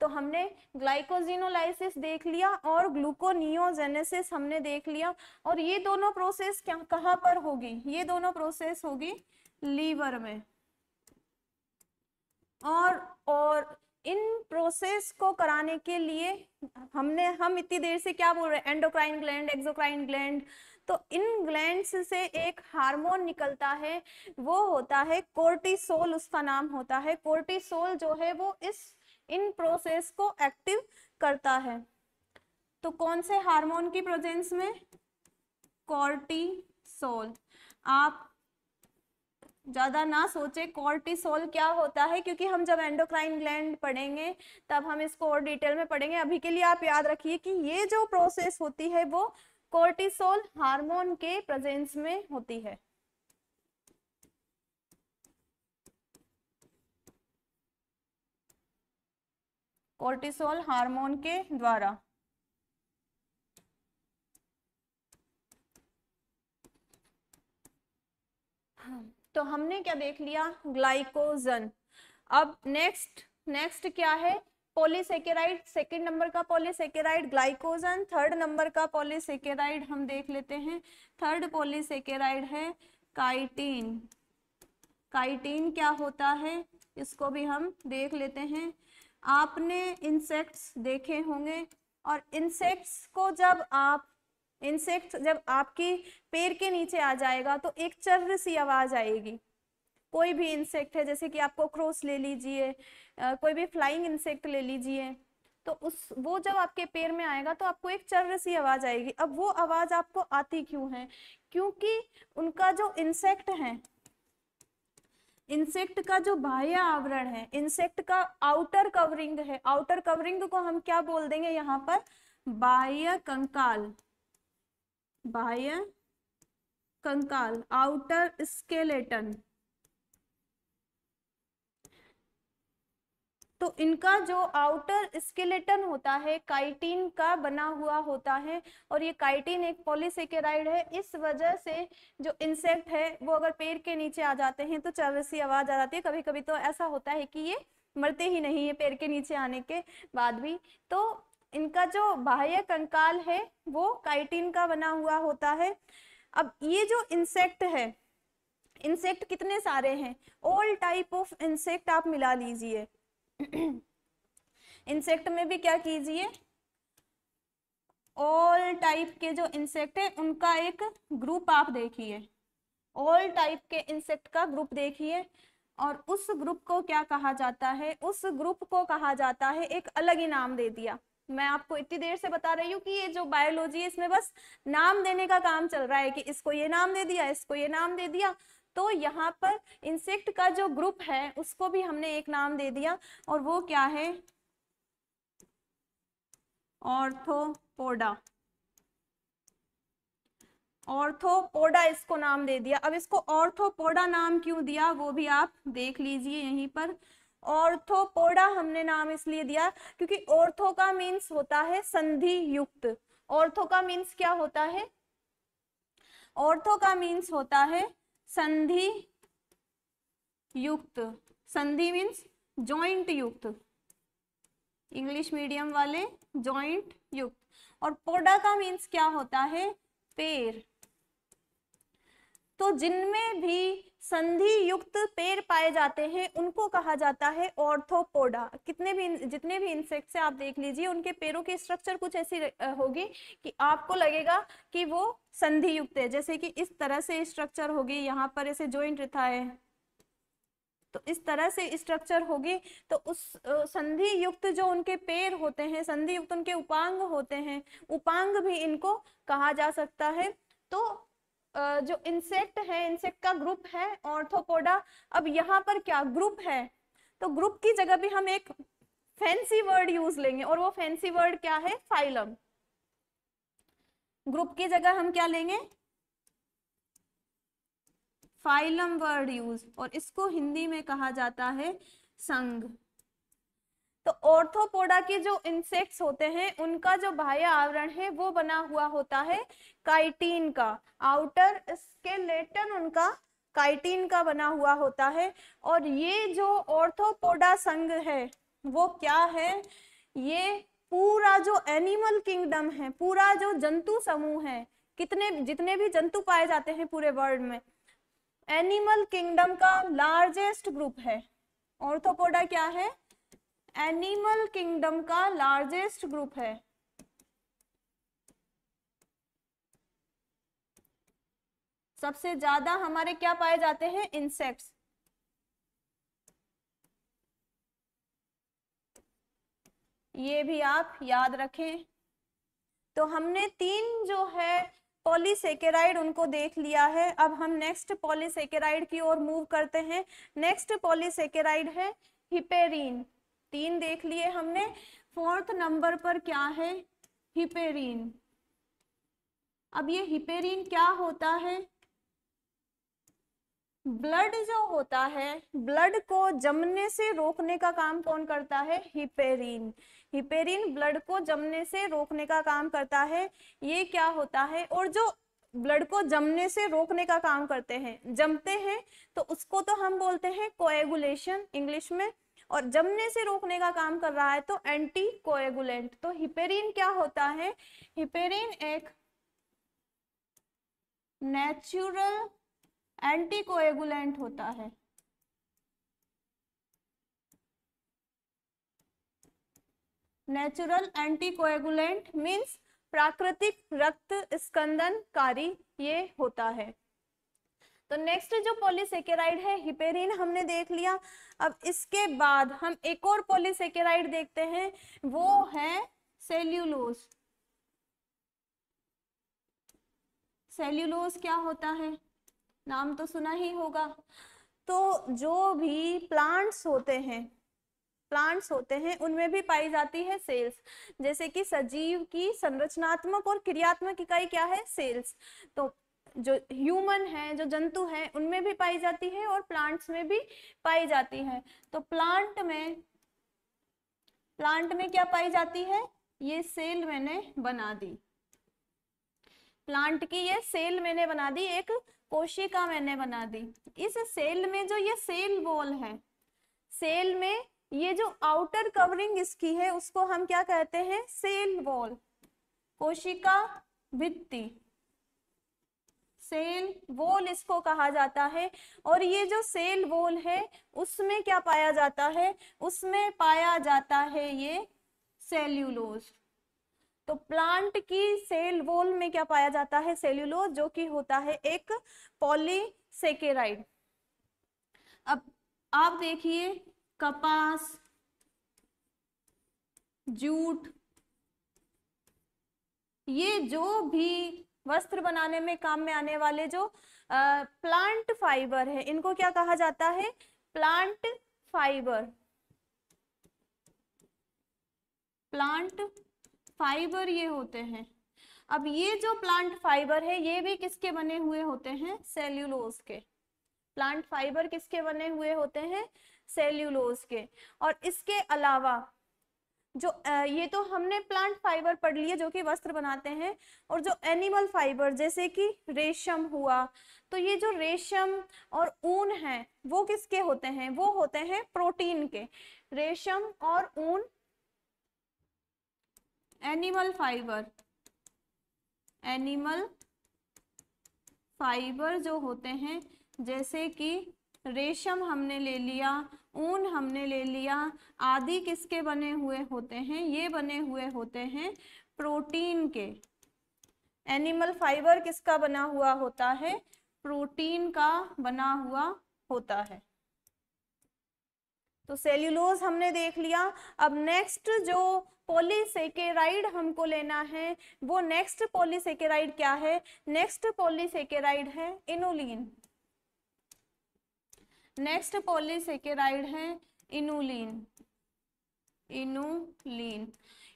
तो हमने ग्लाइकोजिनोलाइसिस देख लिया और ग्लूकोनियोजेनेसिस हमने देख लिया। और ये दोनों प्रोसेस क्या कहाँ पर होगी? ये दोनों प्रोसेस होगी लीवर में। और इन प्रोसेस को कराने के लिए हम इतनी देर से क्या बोल रहे हैं? Endocrine gland, exocrine gland. तो इन ग्लैंड्स से एक हार्मोन निकलता है, वो होता है कोर्टिसोल, उसका नाम होता है। कोर्टिसोल जो है वो इन प्रोसेस को एक्टिव करता है। तो कौन से हार्मोन की प्रेजेंस में? कोर्टिसोल। आप ज्यादा ना सोचे कोर्टिसोल क्या होता है, क्योंकि हम जब एंडोक्राइन ग्लैंड पढ़ेंगे तब हम इसको और डिटेल में पढ़ेंगे। अभी के लिए आप याद रखिए कि ये जो प्रोसेस होती है वो कोर्टिसोल हार्मोन के प्रेजेंस में होती है। कोर्टिसोल हार्मोन के द्वारा। तो हमने क्या देख लिया? ग्लाइकोजन। अब नेक्स्ट क्या है? पॉलीसेकेराइड। सेकंड नंबर का पॉलीसेकेराइड ग्लाइकोजन, थर्ड नंबर का पॉलीसेकेराइड हम देख लेते हैं। थर्ड पॉलीसेकेराइड है काइटिन। काइटिन क्या होता है इसको भी हम देख लेते हैं। आपने इंसेक्ट्स देखे होंगे, और इंसेक्ट जब आपकी पैर के नीचे आ जाएगा तो एक चर्र सी आवाज आएगी। कोई भी इंसेक्ट है, जैसे कि आप कॉकरोच ले लीजिए, कोई भी फ्लाइंग इंसेक्ट ले लीजिए, तो वो जब आपके पैर में आएगा तो आपको एक चर्र सी आवाज आएगी। अब वो आवाज आपको आती क्यों है? क्योंकि उनका जो इंसेक्ट है, इंसेक्ट का जो बाह्य आवरण है, इंसेक्ट का आउटर कवरिंग है, आउटर कवरिंग को हम क्या बोल देंगे यहाँ पर? बाह्य कंकाल। बाह्य कंकाल, आउटर स्केलेटन। तो इनका जो आउटर स्केलेटन होता है काइटिन का बना हुआ होता है, और ये काइटिन एक पॉलीसेकेराइड है। इस वजह से जो इंसेक्ट है वो अगर पैर के नीचे आ जाते हैं तो चर्र सी आवाज आ जाती है। कभी कभी तो ऐसा होता है कि ये मरते ही नहीं है पैर के नीचे आने के बाद भी। तो इनका जो बाह्य कंकाल है वो काइटिन का बना हुआ होता है। अब ये जो इंसेक्ट है, इंसेक्ट कितने सारे हैं, ऑल टाइप ऑफ इंसेक्ट आप मिला लीजिए। इंसेक्ट में भी क्या कीजिए, ऑल टाइप के जो इंसेक्ट है उनका एक ग्रुप आप देखिए, ऑल टाइप के इंसेक्ट का ग्रुप देखिए, और उस ग्रुप को क्या कहा जाता है, उस ग्रुप को कहा जाता है, एक अलग ही नाम दे दिया। मैं आपको इतनी देर से बता रही हूँ कि ये जो बायोलॉजी है इसमें बस नाम देने का काम चल रहा है कि इसको ये नाम दे दिया, इसको ये नाम दे दिया। तो यहाँ पर इंसेक्ट का जो ग्रुप है उसको भी हमने एक नाम दे दिया, और वो क्या है, ऑर्थोपोडा। ऑर्थोपोडा इसको नाम दे दिया। अब इसको ऑर्थोपोडा नाम क्यों दिया वो भी आप देख लीजिए यहीं पर। ऑर्थोपोडा हमने नाम इसलिए दिया क्योंकि ऑर्थो का मीन्स होता है संधि युक्त। ऑर्थो का मीन्स क्या होता है, ऑर्थो का मीन्स होता है संधि युक्त। संधि मीन्स जॉइंट युक्त, इंग्लिश मीडियम वाले जॉइंट युक्त। और पोडा का मीन्स क्या होता है, पेड़। तो जिनमें भी संधि युक्त पेड़ पाए जाते हैं उनको कहा जाता है ऑर्थोपोडा। कितने भी जितने भी इंसेक्ट्स हैं आप देख लीजिए, उनके पैरों की स्ट्रक्चर कुछ ऐसी होगी कि आपको लगेगा कि वो संधि युक्त है। जैसे कि इस तरह से स्ट्रक्चर होगी, यहाँ पर ऐसे जॉइंट रहता है तो इस तरह से स्ट्रक्चर होगी। तो उस संधि युक्त जो उनके पैर होते हैं, संधि युक्त उनके उपांग होते हैं, उपांग भी इनको कहा जा सकता है। तो जो इंसेक्ट है, इंसेक्ट का ग्रुप है ऑर्थोपोडा। अब यहाँ पर क्या ग्रुप है, तो ग्रुप की जगह भी हम एक फैंसी वर्ड यूज लेंगे, और वो फैंसी वर्ड क्या है, फाइलम। ग्रुप की जगह हम क्या लेंगे, फाइलम वर्ड यूज, और इसको हिंदी में कहा जाता है संघ। तो ऑर्थोपोडा के जो इंसेक्ट्स होते हैं उनका जो बाह्य आवरण है वो बना हुआ होता है काइटिन का। आउटर स्केलेटन उनका काइटिन का बना हुआ होता है। और ये जो ऑर्थोपोडा संघ है वो क्या है, ये पूरा जो एनिमल किंगडम है, पूरा जो जंतु समूह है, कितने जितने भी जंतु पाए जाते हैं पूरे वर्ल्ड में, एनिमल किंगडम का लार्जेस्ट ग्रुप है। ऑर्थोपोडा क्या है, एनिमल किंगडम का लार्जेस्ट ग्रुप है। सबसे ज्यादा हमारे क्या पाए जाते हैं, इंसेक्ट्स। ये भी आप याद रखें। तो हमने तीन जो है पॉलीसेकेराइड उनको देख लिया है। अब हम नेक्स्ट पॉलीसेकेराइड की ओर मूव करते हैं। नेक्स्ट पॉलीसेकेराइड है हिपेरीन। तीन देख लिए हमने, फोर्थ नंबर पर क्या है, हिपेरीन। अब ये हिपेरीन क्या होता है, ब्लड जो होता है, ब्लड को जमने से रोकने का काम कौन करता है, हिपेरीन। हिपेरीन ब्लड को जमने से रोकने का काम करता है। ये क्या होता है, और जो ब्लड को जमने से रोकने का काम करते हैं, जमते हैं तो उसको तो हम बोलते हैं कोएगुलेशन इंग्लिश में, और जमने से रोकने का काम कर रहा है तो एंटी कोएगुलेंट। तो हिपेरीन क्या होता है, हिपेरीन एक नेचुरल एंटीकोएगुलेंट होता है। नेचुरल एंटीकोएगुलेंट मींस प्राकृतिक रक्त स्कंदनकारी ये होता है। तो नेक्स्ट जो पॉलीसेकेराइड है हिपेरीन हमने देख लिया। अब इसके बाद हम एक और पॉलीसेकेराइड देखते हैं, वो है सेल्यूलोज। सेल्यूलोज क्या होता है, नाम तो सुना ही होगा। तो जो भी प्लांट्स होते हैं उनमें भी पाई जाती है सेल्स। जैसे कि सजीव की संरचनात्मक और क्रियात्मक इकाई क्या है, सेल्स। तो जो ह्यूमन है, जो जंतु है, उनमें भी पाई जाती है और प्लांट्स में भी पाई जाती है। तो प्लांट में क्या पाई जाती है, ये सेल मैंने बना दी, प्लांट की ये सेल मैंने बना दी, एक कोशिका मैंने बना दी। इस सेल में जो ये सेल वॉल है, सेल में ये जो आउटर कवरिंग इसकी है उसको हम क्या कहते हैं, सेल वॉल, कोशिका भित्ति, सेल वॉल इसको कहा जाता है। और ये जो सेल वॉल है उसमें क्या पाया जाता है, उसमें पाया जाता है ये सेल्यूलोज। तो प्लांट की सेल वॉल में क्या पाया जाता है, सेल्यूलोज, जो कि होता है एक पॉलीसेकेराइड। अब आप देखिए कपास, जूट, ये जो भी वस्त्र बनाने में काम में आने वाले जो प्लांट फाइबर है, इनको क्या कहा जाता है, प्लांट फाइबर। प्लांट फाइबर ये होते हैं। अब ये जो प्लांट फाइबर है ये भी किसके बने हुए होते हैं, सेल्यूलोज के। प्लांट फाइबर किसके बने हुए होते हैं, सेल्यूलोज के। और इसके अलावा जो ये तो हमने प्लांट फाइबर पढ़ लिए जो कि वस्त्र बनाते हैं, और जो एनिमल फाइबर जैसे कि रेशम हुआ, तो ये जो रेशम और ऊन है वो किसके होते हैं, वो होते हैं प्रोटीन के। रेशम और ऊन एनिमल फाइबर, एनिमल फाइबर जो होते हैं, जैसे कि रेशम हमने ले लिया, ऊन हमने ले लिया, आदि किसके बने हुए होते हैं, ये बने हुए होते हैं प्रोटीन के। एनिमल फाइबर किसका बना हुआ होता है, प्रोटीन का बना हुआ होता है। तो सेल्यूलोज हमने देख लिया। अब नेक्स्ट जो पॉलीसेकेराइड हमको लेना है, वो नेक्स्ट पॉलीसेकेराइड क्या है, नेक्स्ट पॉलीसेकेराइड है इनुलिन। नेक्स्ट पॉलीसेकेराइड है इनुलिन। इनुलिन,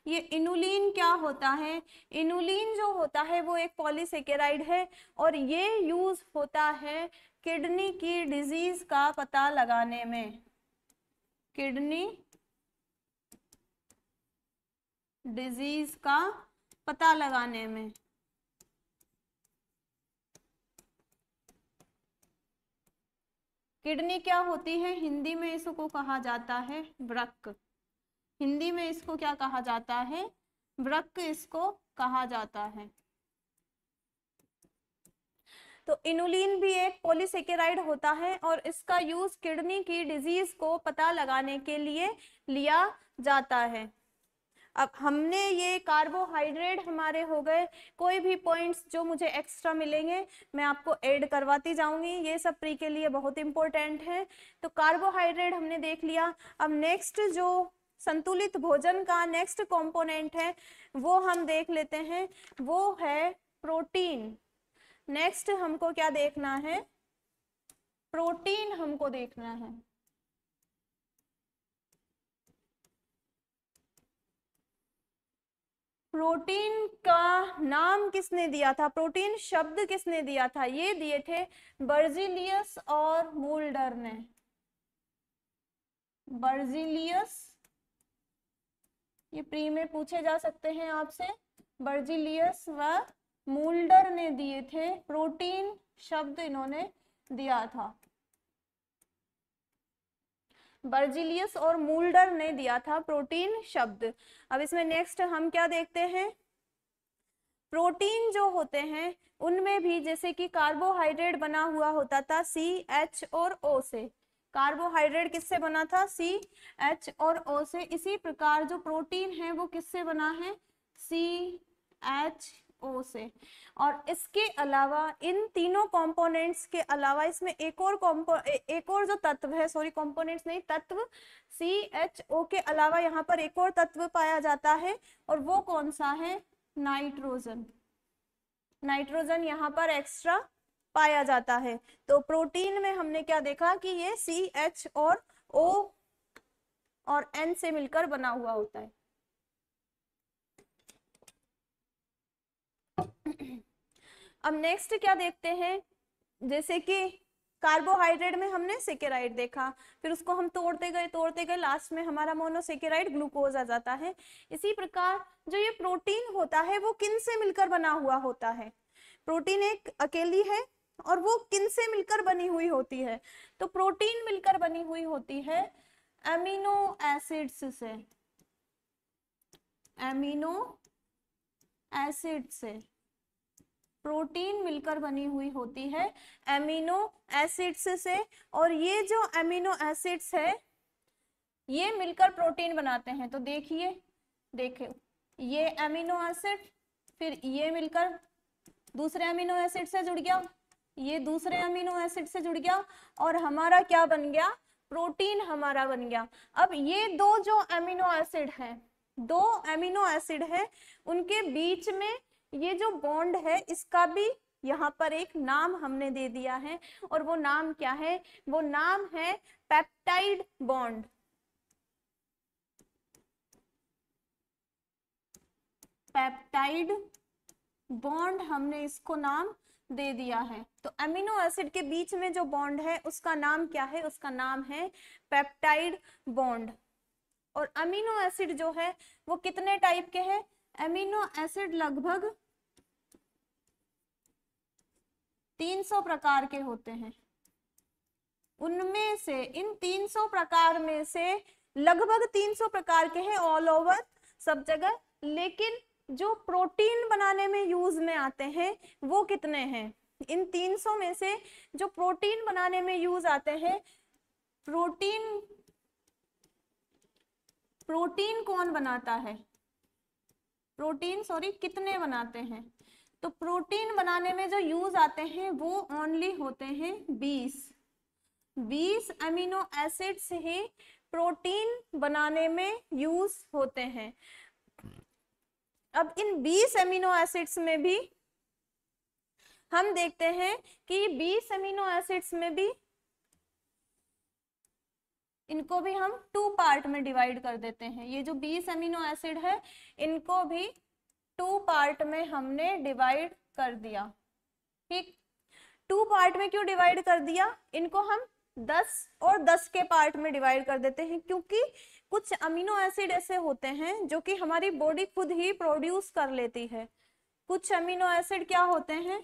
ये इनुलिन क्या होता है, इनुलिन जो होता है वो एक पॉलीसेकेराइड है, और ये यूज होता है किडनी की डिजीज का पता लगाने में। किडनी डिजीज का पता लगाने में। किडनी क्या होती है, हिंदी में इसको कहा जाता है वृक्क। हिंदी में इसको क्या कहा जाता है, वृक्क इसको कहा जाता है। तो इनुलिन भी एक पॉलीसेकेराइड होता है और इसका यूज किडनी की डिजीज को पता लगाने के लिए लिया जाता है। अब हमने ये कार्बोहाइड्रेट हमारे हो गए, कोई भी पॉइंट्स जो मुझे एक्स्ट्रा मिलेंगे मैं आपको ऐड करवाती जाऊंगी, ये सब प्री के लिए बहुत इंपॉर्टेंट है। तो कार्बोहाइड्रेट हमने देख लिया। अब नेक्स्ट जो संतुलित भोजन का नेक्स्ट कंपोनेंट है वो हम देख लेते हैं, वो है प्रोटीन। नेक्स्ट हमको क्या देखना है, प्रोटीन हमको देखना है। प्रोटीन का नाम किसने दिया था, प्रोटीन शब्द किसने दिया था, ये दिए थे बर्जीलियस और मूल्डर ने। बर्जीलियस, ये प्री में पूछे जा सकते हैं आपसे। बर्जीलियस व मूल्डर ने दिए थे, प्रोटीन शब्द इन्होंने दिया था। बर्जीलियस और मूल्डर ने दिया था प्रोटीन शब्द। अब इसमें नेक्स्ट हम क्या देखते हैं, प्रोटीन जो होते हैं उनमें भी जैसे कि कार्बोहाइड्रेट बना हुआ होता था CH और O से। कार्बोहाइड्रेट किससे बना था, CH और O से। इसी प्रकार जो प्रोटीन है वो किससे बना है, CHO से। और इसके अलावा इन तीनों कंपोनेंट्स के अलावा इसमें एक और जो तत्व है, सॉरी कंपोनेंट्स नहीं, तत्व CHO के अलावा यहाँ पर एक और तत्व पाया जाता है, और वो कौन सा है, नाइट्रोजन। नाइट्रोजन यहाँ पर एक्स्ट्रा पाया जाता है। तो प्रोटीन में हमने क्या देखा कि ये CH और O और N से मिलकर बना हुआ होता है। अब नेक्स्ट क्या देखते हैं, जैसे कि कार्बोहाइड्रेट में हमने सेकेराइड देखा, फिर उसको हम तोड़ते गए लास्ट में हमारा मोनोसेकेराइड ग्लूकोज आ जाता है। इसी प्रकार जो ये प्रोटीन होता है वो किन से मिलकर बना हुआ होता है, प्रोटीन एक अकेली है और वो किन से मिलकर बनी हुई होती है, तो प्रोटीन मिलकर बनी हुई होती है एमिनो एसिड्स से, एमिनो एसिड से प्रोटीन मिलकर बनी हुई होती है एमिनो एसिड्स से। और ये जो एमिनो एसिड्स है ये मिलकर प्रोटीन बनाते हैं। तो देखिए ये एमिनो एसिड, फिर ये मिलकर दूसरे अमीनो एसिड से जुड़ गया, ये दूसरे अमीनो एसिड से जुड़ गया और हमारा क्या बन गया, प्रोटीन हमारा बन गया। अब ये दो जो अमीनो एसिड हैं, दो अमीनो एसिड है, उनके बीच में ये जो बॉन्ड है इसका भी यहाँ पर एक नाम हमने दे दिया है। और वो नाम क्या है, वो नाम है पेप्टाइड बॉन्ड। पेप्टाइड बॉन्ड हमने इसको नाम दे दिया है। तो अमीनो एसिड के बीच में जो बॉन्ड है उसका नाम क्या है, उसका नाम है पेप्टाइड बॉन्ड। और अमीनो एसिड जो है वो कितने टाइप के हैं, अमीनो एसिड लगभग 300 प्रकार के होते हैं। उनमें से इन 300 प्रकार में से लगभग 300 प्रकार के हैं ऑल ओवर सब जगह, लेकिन जो प्रोटीन बनाने में यूज में आते हैं वो कितने हैं, इन 300 में से जो प्रोटीन बनाने में यूज आते हैं, प्रोटीन कौन बनाता है, कितने बनाते हैं, तो प्रोटीन बनाने में जो यूज आते हैं वो ओनली होते हैं 20 अमीनो एसिड्स ही प्रोटीन बनाने में यूज होते हैं। अब इन 20 अमीनो एसिड्स में भी हम देखते हैं कि 20 अमीनो एसिड्स में भी इनको भी हम 2 पार्ट में डिवाइड कर देते हैं। ये जो 20 अमीनो एसिड है इनको भी 2 पार्ट में हमने डिवाइड कर दिया। ठीक, 2 पार्ट में क्यों डिवाइड कर दिया, इनको हम 10 और 10 के पार्ट में डिवाइड कर देते हैं, क्योंकि कुछ अमीनो एसिड ऐसे होते हैं जो कि हमारी बॉडी खुद ही प्रोड्यूस कर लेती है। कुछ अमीनो एसिड क्या होते हैं,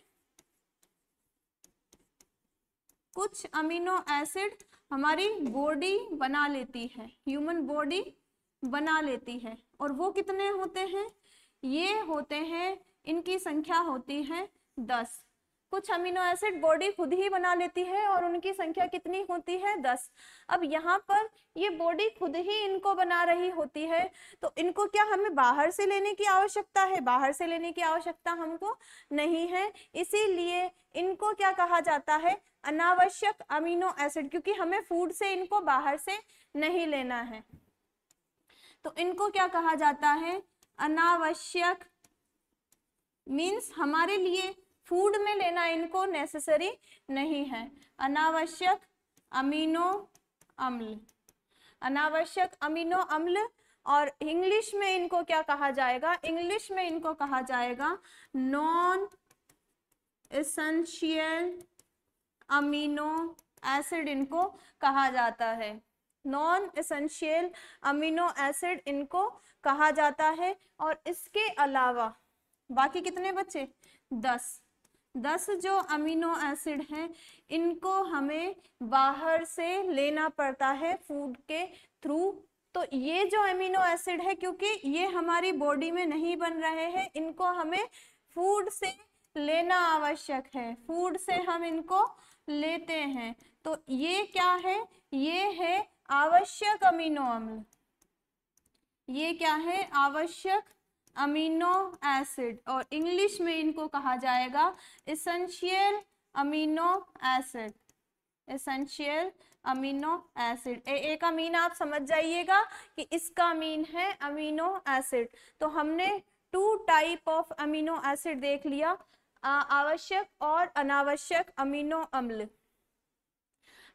कुछ अमीनो एसिड हमारी बॉडी बना लेती है, ह्यूमन बॉडी बना लेती है। और वो कितने होते हैं, ये होते हैं, इनकी संख्या होती है 10। कुछ अमीनो एसिड बॉडी खुद ही बना लेती है और उनकी संख्या कितनी होती है, 10। अब यहाँ पर ये बॉडी खुद ही इनको बना रही होती है, तो इनको क्या हमें बाहर से लेने की आवश्यकता है, बाहर से लेने की आवश्यकता हमको नहीं है। इसीलिए इनको क्या कहा जाता है, अनावश्यक अमीनो एसिड, क्योंकि हमें फूड से इनको बाहर से नहीं लेना है। तो इनको क्या कहा जाता है, अनावश्यक, मीन्स हमारे लिए फूड में लेना इनको नेसेसरी नहीं है। अनावश्यक अमीनो अम्ल, अनावश्यक अमीनो अम्ल। और इंग्लिश में इनको क्या कहा जाएगा, इंग्लिश में इनको कहा जाएगा नॉन एसेंशियल अमीनो एसिड, इनको कहा जाता है नॉन एसेंशियल अमीनो एसिड, इनको कहा जाता है। और इसके अलावा बाकी कितने बचे, 10 जो अमीनो एसिड हैं इनको हमें बाहर से लेना पड़ता है फूड के थ्रू। तो ये जो अमीनो एसिड है, क्योंकि ये हमारी बॉडी में नहीं बन रहे हैं, इनको हमें फूड से लेना आवश्यक है, फूड से हम इनको लेते हैं। तो ये क्या है, ये है आवश्यक अमीनो अम्ल, ये क्या है, आवश्यक अमीनो एसिड। और इंग्लिश में इनको कहा जाएगा essential amino acid, essential amino acid. एक अमीन आप समझ जाइएगा कि इसका अमीन है अमीनो एसिड। तो हमने 2 टाइप ऑफ अमीनो एसिड देख लिया, आवश्यक और अनावश्यक अमीनो अम्ल।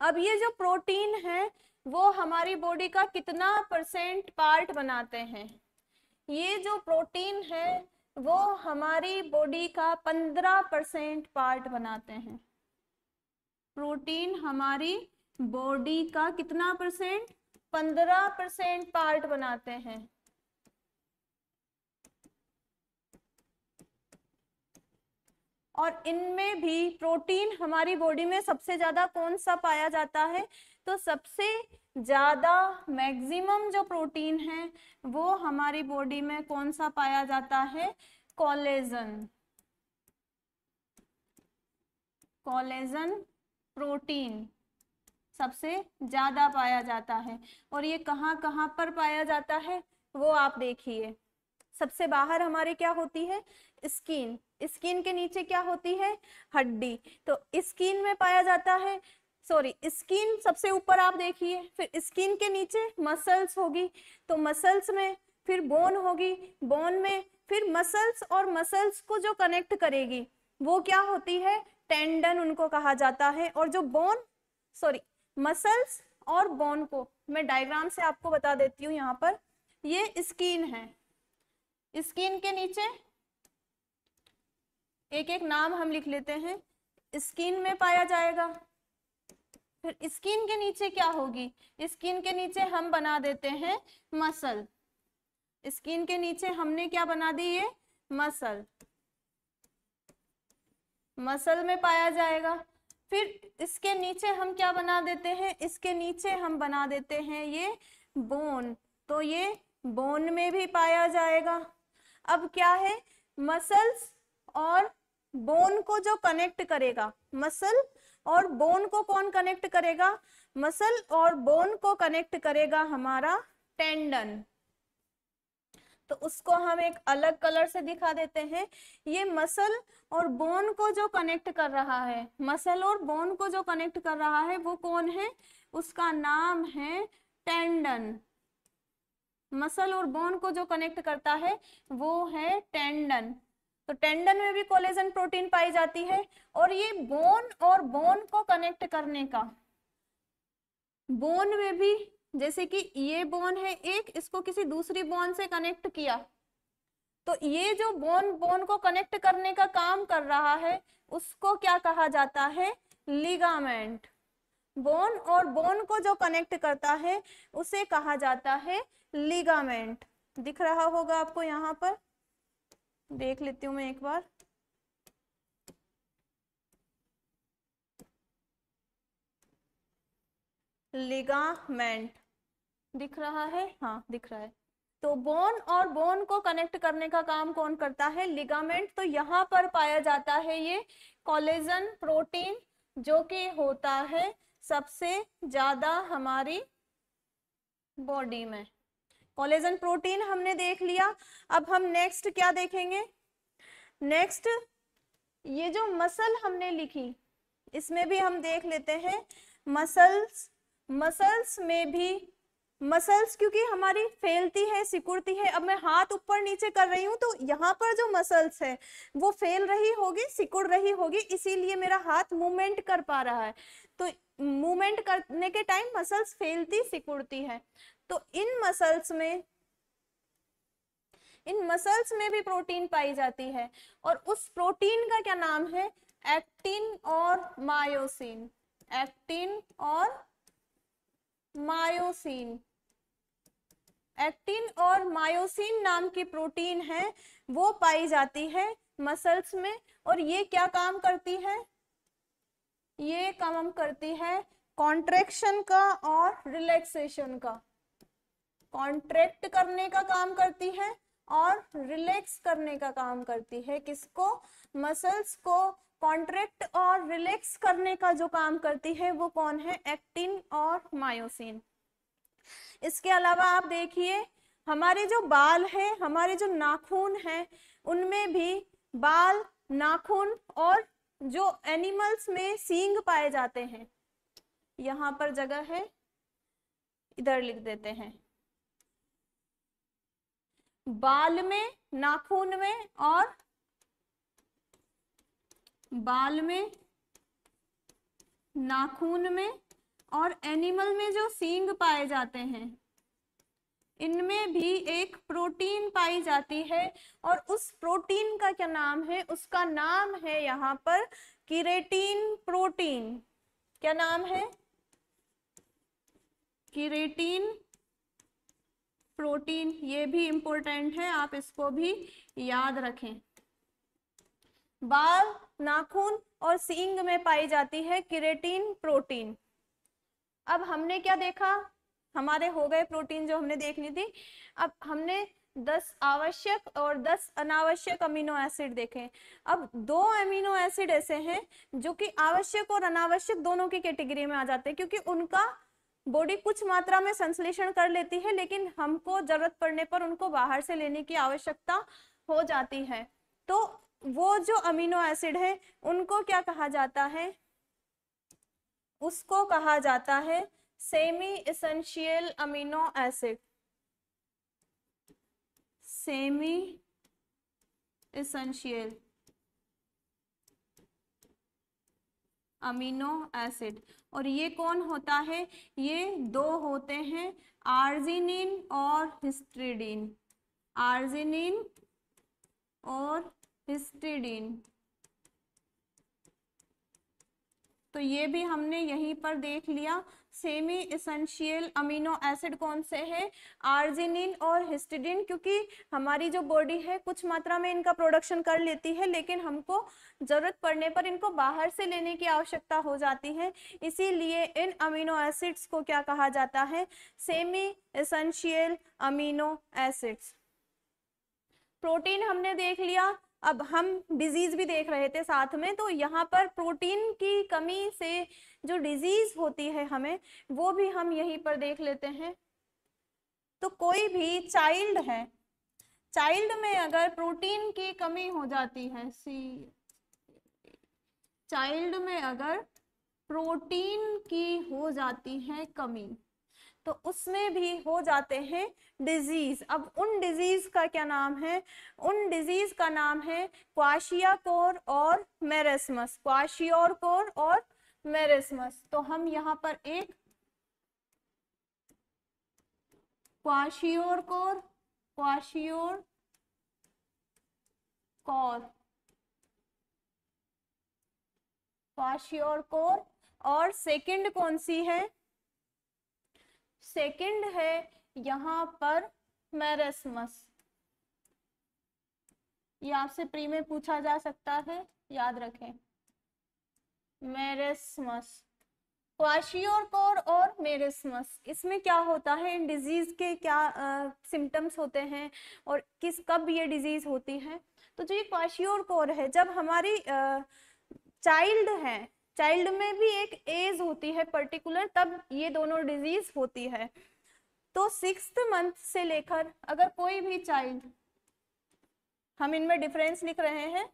अब ये जो प्रोटीन है वो हमारी बॉडी का कितना % पार्ट बनाते हैं, ये जो प्रोटीन है वो हमारी बॉडी का 15% पार्ट बनाते हैं। प्रोटीन हमारी बॉडी का कितना %, 15% पार्ट बनाते हैं। और इनमें भी प्रोटीन हमारी बॉडी में सबसे ज्यादा कौन सा पाया जाता है? तो सबसे ज्यादा मैक्सिमम जो प्रोटीन है वो हमारी बॉडी में कौन सा पाया जाता है? कोलेजन। कोलेजन प्रोटीन सबसे ज्यादा पाया जाता है। और ये कहाँ कहाँ पर पाया जाता है वो आप देखिए। सबसे बाहर हमारे क्या होती है? स्किन। स्किन के नीचे क्या होती है? हड्डी। तो स्किन में पाया जाता है, सॉरी, स्किन सबसे ऊपर आप देखिए, फिर स्किन के नीचे मसल्स होगी, तो मसल्स में फिर बोन होगी, बोन में फिर मसल्स, और मसल्स को जो कनेक्ट करेगी वो क्या होती है? टेंडन उनको कहा जाता है। और जो बोन, सॉरी, मसल्स और बोन को मैं डायग्राम से आपको बता देती हूँ। यहाँ पर ये स्किन है, स्किन के नीचे एक एक नाम हम लिख लेते हैं। स्किन में पाया जाएगा, फिर स्किन के नीचे क्या होगी? स्किन के नीचे हम बना देते हैं मसल। स्किन के नीचे हमने क्या बना दी? ये मसल, मसल में पाया जाएगा। फिर इसके नीचे हम क्या बना देते हैं? इसके नीचे हम बना देते हैं ये बोन, तो ये बोन में भी पाया जाएगा। अब क्या है? मसल्स और बोन को जो कनेक्ट करेगा, मसल और बोन को कौन कनेक्ट करेगा? मसल और बोन को कनेक्ट करेगा हमारा टेंडन। तो उसको हम एक अलग कलर से दिखा देते हैं। ये मसल और बोन को जो कनेक्ट कर रहा है, मसल और बोन को जो कनेक्ट कर रहा है वो कौन है? उसका नाम है टेंडन। मसल और बोन को जो कनेक्ट करता है वो है टेंडन। तो टेंडन में भी कोलेजन प्रोटीन पाई जाती है। और ये बोन और बोन को कनेक्ट करने का, बोन में भी, जैसे कि ये बोन है एक, इसको किसी दूसरी बोन से कनेक्ट किया, तो ये जो बोन बोन को कनेक्ट करने का काम कर रहा है उसको क्या कहा जाता है? लिगामेंट। बोन और बोन को जो कनेक्ट करता है उसे कहा जाता है लिगामेंट। दिख रहा होगा आपको, यहाँ पर देख लेती हूँ मैं एक बार। लिगामेंट दिख रहा है? हाँ दिख रहा है। तो बोन और बोन को कनेक्ट करने का काम कौन करता है? लिगामेंट। तो यहाँ पर पाया जाता है ये कोलेजन प्रोटीन, जो कि होता है सबसे ज्यादा हमारी बॉडी में। कोलेजन प्रोटीन हमने देख लिया। अब हम नेक्स्ट क्या देखेंगे? नेक्स्ट ये जो मसल हमने लिखी, इसमें भी हम देख लेते हैं मसल्स। मसल्स में भी, मसल्स क्योंकि हमारी फैलती है, सिकुड़ती है। अब मैं हाथ ऊपर नीचे कर रही हूँ तो यहाँ पर जो मसल्स है वो फैल रही होगी, सिकुड़ रही होगी, इसीलिए मेरा हाथ मूवमेंट कर पा रहा है। तो मूवमेंट करने के टाइम मसल्स फैलती सिकुड़ती है। तो इन मसल्स में भी प्रोटीन पाई जाती है। और उस प्रोटीन का क्या नाम है? एक्टिन और मायोसिन। एक्टिन और मायोसिन। एक्टिन और मायोसिन नाम की प्रोटीन है, वो पाई जाती है मसल्स में। और ये क्या काम करती है? ये काम करती है कॉन्ट्रैक्शन का और रिलैक्सेशन का। कॉन्ट्रैक्ट करने का काम करती है और रिलैक्स करने का काम करती है। किसको? मसल्स को कॉन्ट्रैक्ट और रिलैक्स करने का जो काम करती है वो कौन है? एक्टिन और मायोसिन। इसके अलावा आप देखिए, हमारे जो बाल है, हमारे जो नाखून है, उनमें भी बाल, नाखून और जो एनिमल्स में सींग पाए जाते हैं। यहाँ पर जगह है, इधर लिख देते हैं। बाल में, नाखून में और बाल में, नाखून में और एनिमल में जो सींग पाए जाते हैं, इनमें भी एक प्रोटीन पाई जाती है। और उस प्रोटीन का क्या नाम है? उसका नाम है यहाँ पर कीरेटिन प्रोटीन। क्या नाम है? कीरेटिन प्रोटीन। ये भी इंपॉर्टेंट है, आप इसको भी याद रखें। बाल, नाखून और सींग में पाई जाती है केराटिन प्रोटीन। अब हमने क्या देखा, हमारे हो गए प्रोटीन जो हमने देखनी थी। अब हमने 10 आवश्यक और 10 अनावश्यक अमीनो एसिड देखे। अब 2 अमीनो एसिड ऐसे हैं जो कि आवश्यक और अनावश्यक दोनों की कैटेगरी में आ जाते हैं, क्योंकि उनका बॉडी कुछ मात्रा में संश्लेषण कर लेती है, लेकिन हमको जरूरत पड़ने पर उनको बाहर से लेने की आवश्यकता हो जाती है। तो वो जो अमीनो एसिड है उनको क्या कहा जाता है, उसको कहा जाता है semi essential amino acid. Semi essential amino acid. और ये कौन होता है, ये 2 होते हैं, आर्जिनिन और हिस्टिडीन। आर्जिनिन और हिस्टिडीन। तो ये भी हमने यहीं पर देख लिया। सेमी एसेंशियल अमीनो एसिड कौन से हैं, आर्जिनिन और हिस्टिडीन, क्योंकि हमारी जो बॉडी है कुछ मात्रा में इनका प्रोडक्शन कर लेती है, लेकिन हमको जरूरत पड़ने पर इनको बाहर से लेने की आवश्यकता हो जाती है। इसीलिए इन अमीनो एसिड्स को क्या कहा जाता है, semi essential amino acids. Protein हमने देख लिया। अब हम डिजीज भी देख रहे थे साथ में, तो यहाँ पर प्रोटीन की कमी से जो डिजीज होती है हमें, वो भी हम यहीं पर देख लेते हैं। तो कोई भी चाइल्ड है, चाइल्ड में अगर प्रोटीन की कमी हो जाती है, चाइल्ड में अगर प्रोटीन की हो जाती है कमी, तो उसमें भी हो जाते हैं डिजीज। अब उन डिजीज का क्या नाम है, उन डिजीज का नाम है क्वाशियाकोर और मेरेस्मस। क्वाशियोरकोर और मेरेस्मस। तो हम यहाँ पर एक क्वाशियोरकोर, क्वाशियोरकोर, क्वाशियोरकोर, और सेकंड कौन सी है, सेकंड है यहाँ पर मेरेस्मस। ये आपसे प्री में पूछा जा सकता है, याद रखें, मेरेस्मस। क्वाशियोरकोर और मेरेस्मस, इसमें क्या होता है, इन डिजीज के क्या सिम्टम्स होते हैं और किस कब ये डिजीज होती है। तो जो ये क्वाशियोरकोर है, जब हमारी चाइल्ड है, चाइल्ड में भी एक एज होती है पर्टिकुलर, तब ये दोनों डिजीज होती है। तो 6th मंथ से लेकर, अगर कोई भी चाइल्ड, हम इनमें डिफरेंस लिख रहे हैं,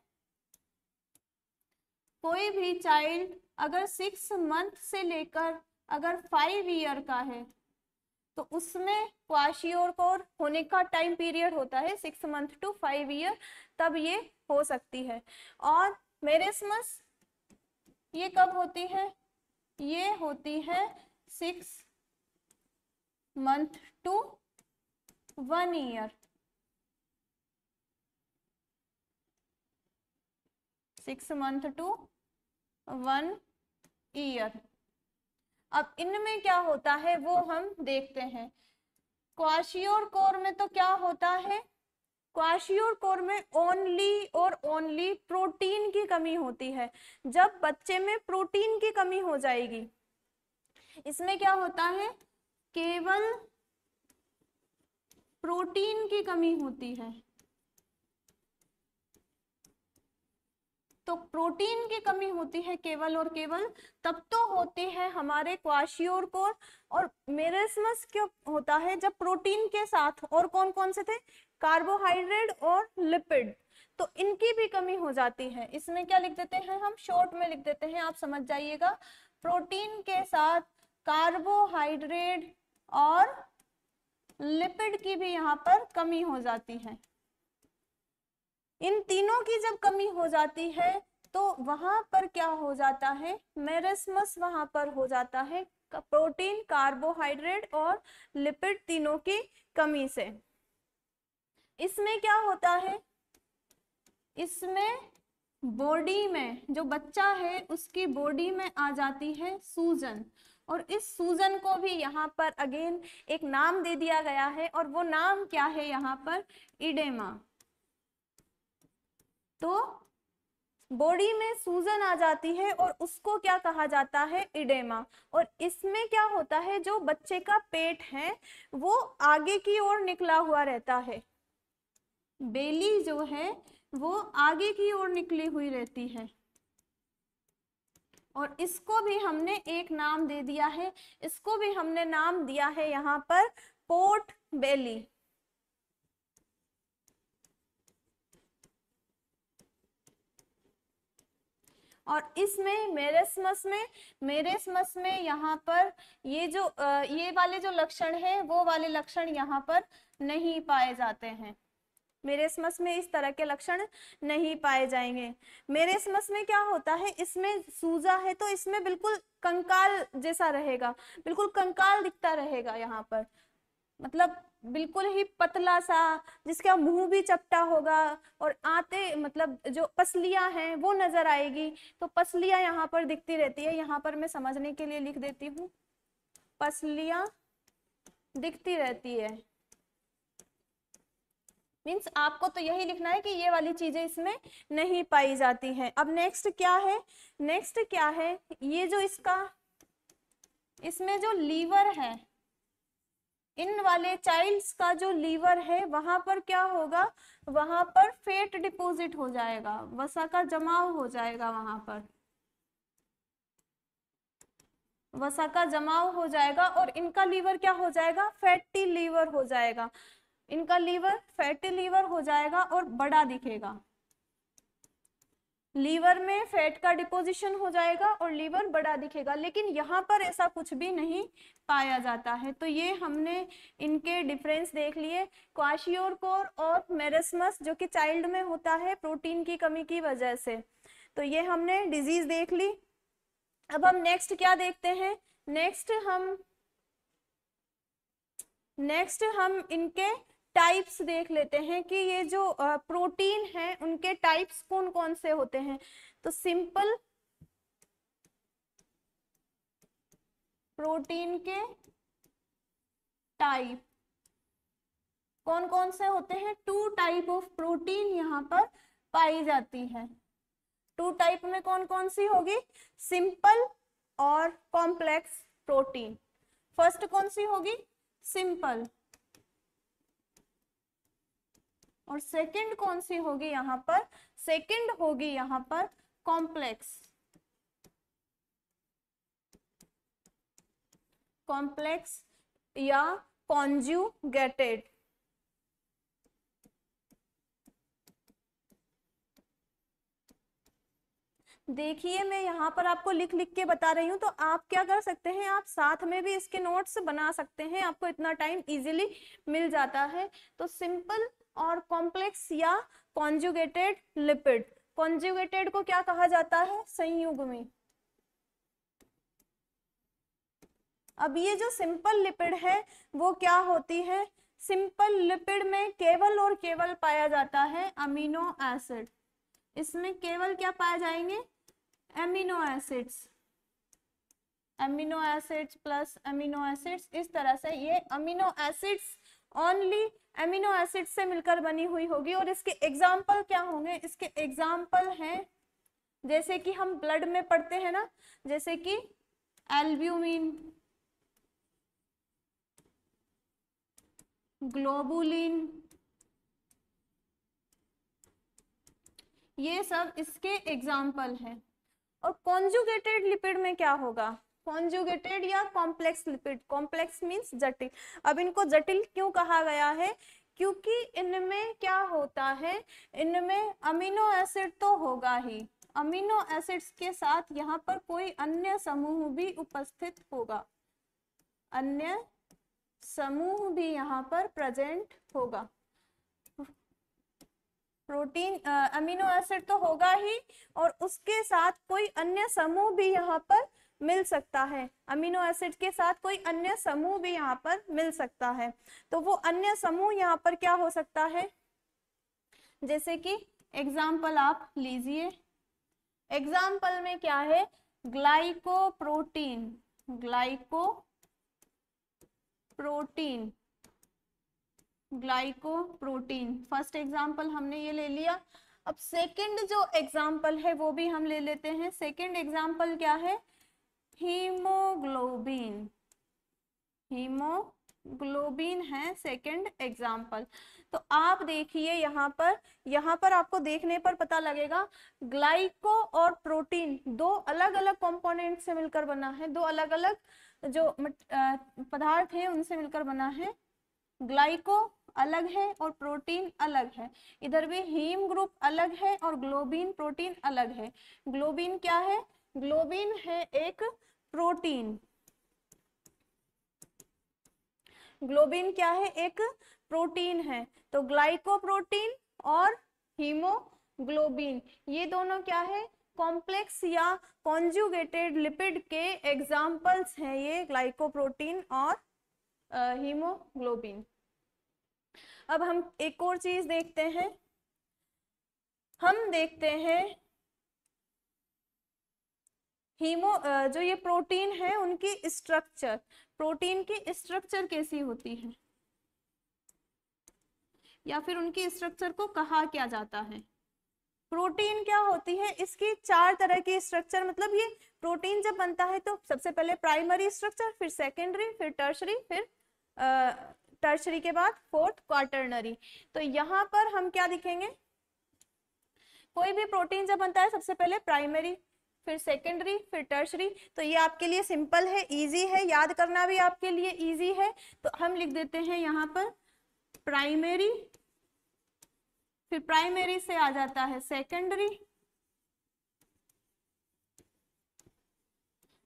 कोई भी चाइल्ड अगर 6 मंथ से लेकर अगर 5 ईयर का है, तो उसमें क्वाशियोरकोर होने का टाइम पीरियड होता है 6 मंथ टू 5 ईयर, तब ये हो सकती है। और मेरेस्मस ये कब होती है, ये होती है 6 month to 1 year. 6 month to 1 year. अब इनमें क्या होता है वो हम देखते हैं। क्वाशियोरकोर में तो क्या होता है, क्वाशियोरकोर में ओनली और ओनली प्रोटीन की कमी होती है। जब बच्चे में प्रोटीन की कमी हो जाएगी, इसमें क्या होता है, केवल प्रोटीन की कमी होती है। तो प्रोटीन की कमी होती है केवल और केवल तब तो होती है हमारे क्वाशियोरकोर। और मेरेस्मस क्यों होता है, जब प्रोटीन के साथ और कौन कौन से थे, कार्बोहाइड्रेट और लिपिड, तो इनकी भी कमी हो जाती है। इसमें क्या लिख देते हैं हम, शॉर्ट में लिख देते हैं, आप समझ जाइएगा, प्रोटीन के साथ कार्बोहाइड्रेट और लिपिड की भी यहाँ पर कमी हो जाती है। इन तीनों की जब कमी हो जाती है तो वहां पर क्या हो जाता है, मेरेस्मस वहां पर हो जाता है, प्रोटीन, कार्बोहाइड्रेट और लिपिड तीनों की कमी से। इसमें क्या होता है, इसमें बॉडी में जो बच्चा है उसकी बॉडी में आ जाती है सूजन, और इस सूजन को भी यहाँ पर अगेन एक नाम दे दिया गया है, और वो नाम क्या है यहाँ पर, इडेमा। तो बॉडी में सूजन आ जाती है और उसको क्या कहा जाता है, इडेमा। और इसमें क्या होता है, जो बच्चे का पेट है वो आगे की ओर निकला हुआ रहता है, बेली जो है वो आगे की ओर निकली हुई रहती है, और इसको भी हमने एक नाम दे दिया है, इसको भी हमने नाम दिया है यहाँ पर पोर्ट बेली। और इसमें मेरेस्मस में यहाँ पर ये जो ये वाले जो लक्षण है वो वाले लक्षण यहाँ पर नहीं पाए जाते हैं। मेरेस्मस में इस तरह के लक्षण नहीं पाए जाएंगे। मेरेस्मस में क्या होता है, इसमें सूजा है तो इसमें बिल्कुल कंकाल जैसा रहेगा, बिल्कुल कंकाल दिखता रहेगा यहाँ पर, मतलब बिल्कुल ही पतला सा, जिसका मुंह भी चपटा होगा, और आते मतलब जो पसलियां हैं वो नजर आएगी। तो पसलियां यहाँ पर दिखती रहती है, यहाँ पर मैं समझने के लिए लिख देती हूँ, पसलियां दिखती रहती है। मीन्स आपको तो यही लिखना है कि ये वाली चीजें इसमें नहीं पाई जाती हैं। अब नेक्स्ट क्या है, नेक्स्ट क्या है, ये जो इसमें जो लीवर है, इन वाले चाइल्ड्स का जो लीवर है वहां पर क्या होगा, वहां पर फैट डिपॉजिट हो जाएगा, वसा का जमाव हो जाएगा, वहां पर वसा का जमाव हो जाएगा, और इनका लीवर क्या हो जाएगा, फैटी लीवर हो जाएगा। इनका लीवर फैटी लीवर हो जाएगा और बड़ा दिखेगा, लीवर में फैट का डिपोजिशन हो जाएगा और लीवर बड़ा दिखेगा। लेकिन यहाँ पर ऐसा कुछ भी नहीं पाया जाता है। तो ये हमने इनके डिफरेंस देख लिए, क्वाशियोरकोर और मेरेस्मस जो कि चाइल्ड में होता है प्रोटीन की कमी की वजह से। तो ये हमने डिजीज देख ली। अब हम नेक्स्ट क्या देखते हैं, नेक्स्ट हम इनके टाइप्स देख लेते हैं कि ये जो प्रोटीन है उनके टाइप्स कौन कौन से होते हैं। तो सिंपल प्रोटीन के टाइप कौन कौन से होते हैं, 2 टाइप ऑफ प्रोटीन यहाँ पर पाई जाती है। 2 टाइप में कौन कौन सी होगी, सिंपल और कॉम्प्लेक्स प्रोटीन। फर्स्ट कौन सी होगी, सिंपल, और सेकंड कौन सी होगी यहाँ पर, सेकंड होगी यहाँ पर कॉम्प्लेक्स। कॉम्प्लेक्स या कॉन्जुगेटेड। देखिए मैं यहाँ पर आपको लिख लिख के बता रही हूँ, तो आप क्या कर सकते हैं, आप साथ में भी इसके नोट्स बना सकते हैं, आपको इतना टाइम इजीली मिल जाता है। तो सिंपल और कॉम्प्लेक्स या कॉन्जुगेटेड लिपिड। कॉन्जुगेटेड को क्या कहा जाता है, संयुग्मी। अब ये जो सिंपल लिपिड है वो क्या होती है, सिंपल लिपिड में केवल और केवल पाया जाता है अमीनो एसिड। इसमें केवल क्या पाए जाएंगे, amino acids, amino acids plus amino acids. इस तरह से ये amino acids only amino acids से मिलकर बनी हुई होगी। और इसके एग्जाम्पल क्या होंगे, इसके एग्जाम्पल हैं जैसे कि हम ब्लड में पढ़ते हैं ना, जैसे कि एल्ब्यूमिन, ग्लोबुलिन, ये सब इसके एग्जाम्पल हैं। और कॉन्जुगेटेड लिपिड में क्या होगा, कॉन्जुगेटेड या कॉम्प्लेक्स लिपिड। कॉम्प्लेक्स मींस जटिल। अब इनको जटिल क्यों कहा गया है, क्योंकि इनमें क्या होता है, इनमें अमीनो एसिड तो होगा ही, अमीनो एसिड्स के साथ यहाँ पर कोई अन्य समूह भी उपस्थित होगा, अन्य समूह भी यहाँ पर प्रेजेंट होगा। प्रोटीन अमीनो एसिड तो होगा ही, और उसके साथ कोई अन्य समूह भी यहाँ पर मिल सकता है, अमीनो एसिड के साथ कोई अन्य समूह भी यहाँ पर मिल सकता है। तो वो अन्य समूह यहाँ पर क्या हो सकता है, जैसे कि एग्जाम्पल आप लीजिए। एग्जाम्पल में क्या है, ग्लाइकोप्रोटीन, ग्लाइकोप्रोटीन फर्स्ट एग्जाम्पल हमने ये ले लिया। अब सेकंड जो एग्जाम्पल है वो भी हम ले लेते हैं। सेकंड एग्जाम्पल क्या है? हीमोग्लोबिन। हीमोग्लोबिन है सेकंड एग्जाम्पल। तो आप देखिए यहाँ पर आपको देखने पर पता लगेगा ग्लाइको और प्रोटीन दो अलग अलग कंपोनेंट से मिलकर बना है, दो अलग अलग जो पदार्थ है उनसे मिलकर बना है। ग्लाइको अलग है और प्रोटीन अलग है। इधर भी हीम ग्रुप अलग है और ग्लोबिन प्रोटीन अलग है। ग्लोबिन क्या है? ग्लोबिन है एक प्रोटीन। ग्लोबिन क्या है? एक प्रोटीन है। तो ग्लाइकोप्रोटीन और हीमोग्लोबिन ये दोनों क्या है? कॉम्प्लेक्स या कॉन्जुगेटेड लिपिड के एग्जाम्पल्स हैं ये, ग्लाइकोप्रोटीन और हीमोग्लोबिन। अब हम एक और चीज देखते हैं। हम देखते हैं जो ये प्रोटीन है उनकी स्ट्रक्चर, प्रोटीन की स्ट्रक्चर कैसी होती है या फिर उनकी स्ट्रक्चर को कहा क्या जाता है। प्रोटीन क्या होती है? इसकी चार तरह की स्ट्रक्चर, मतलब ये प्रोटीन जब बनता है तो सबसे पहले प्राइमरी स्ट्रक्चर, फिर सेकेंडरी, फिर टर्शरी, फिर टर्शरी के बाद फोर्थ क्वार्टरनरी। तो यहाँ पर हम क्या दिखेंगे? कोई भी प्रोटीन जब बनता है सबसे पहले प्राइमरी, फिर सेकेंडरी, फिर टर्शरी। तो ये आपके लिए सिंपल है, इजी है, याद करना भी आपके लिए इजी है। तो हम लिख देते हैं यहाँ पर प्राइमरी, फिर प्राइमरी से आ जाता है सेकेंडरी,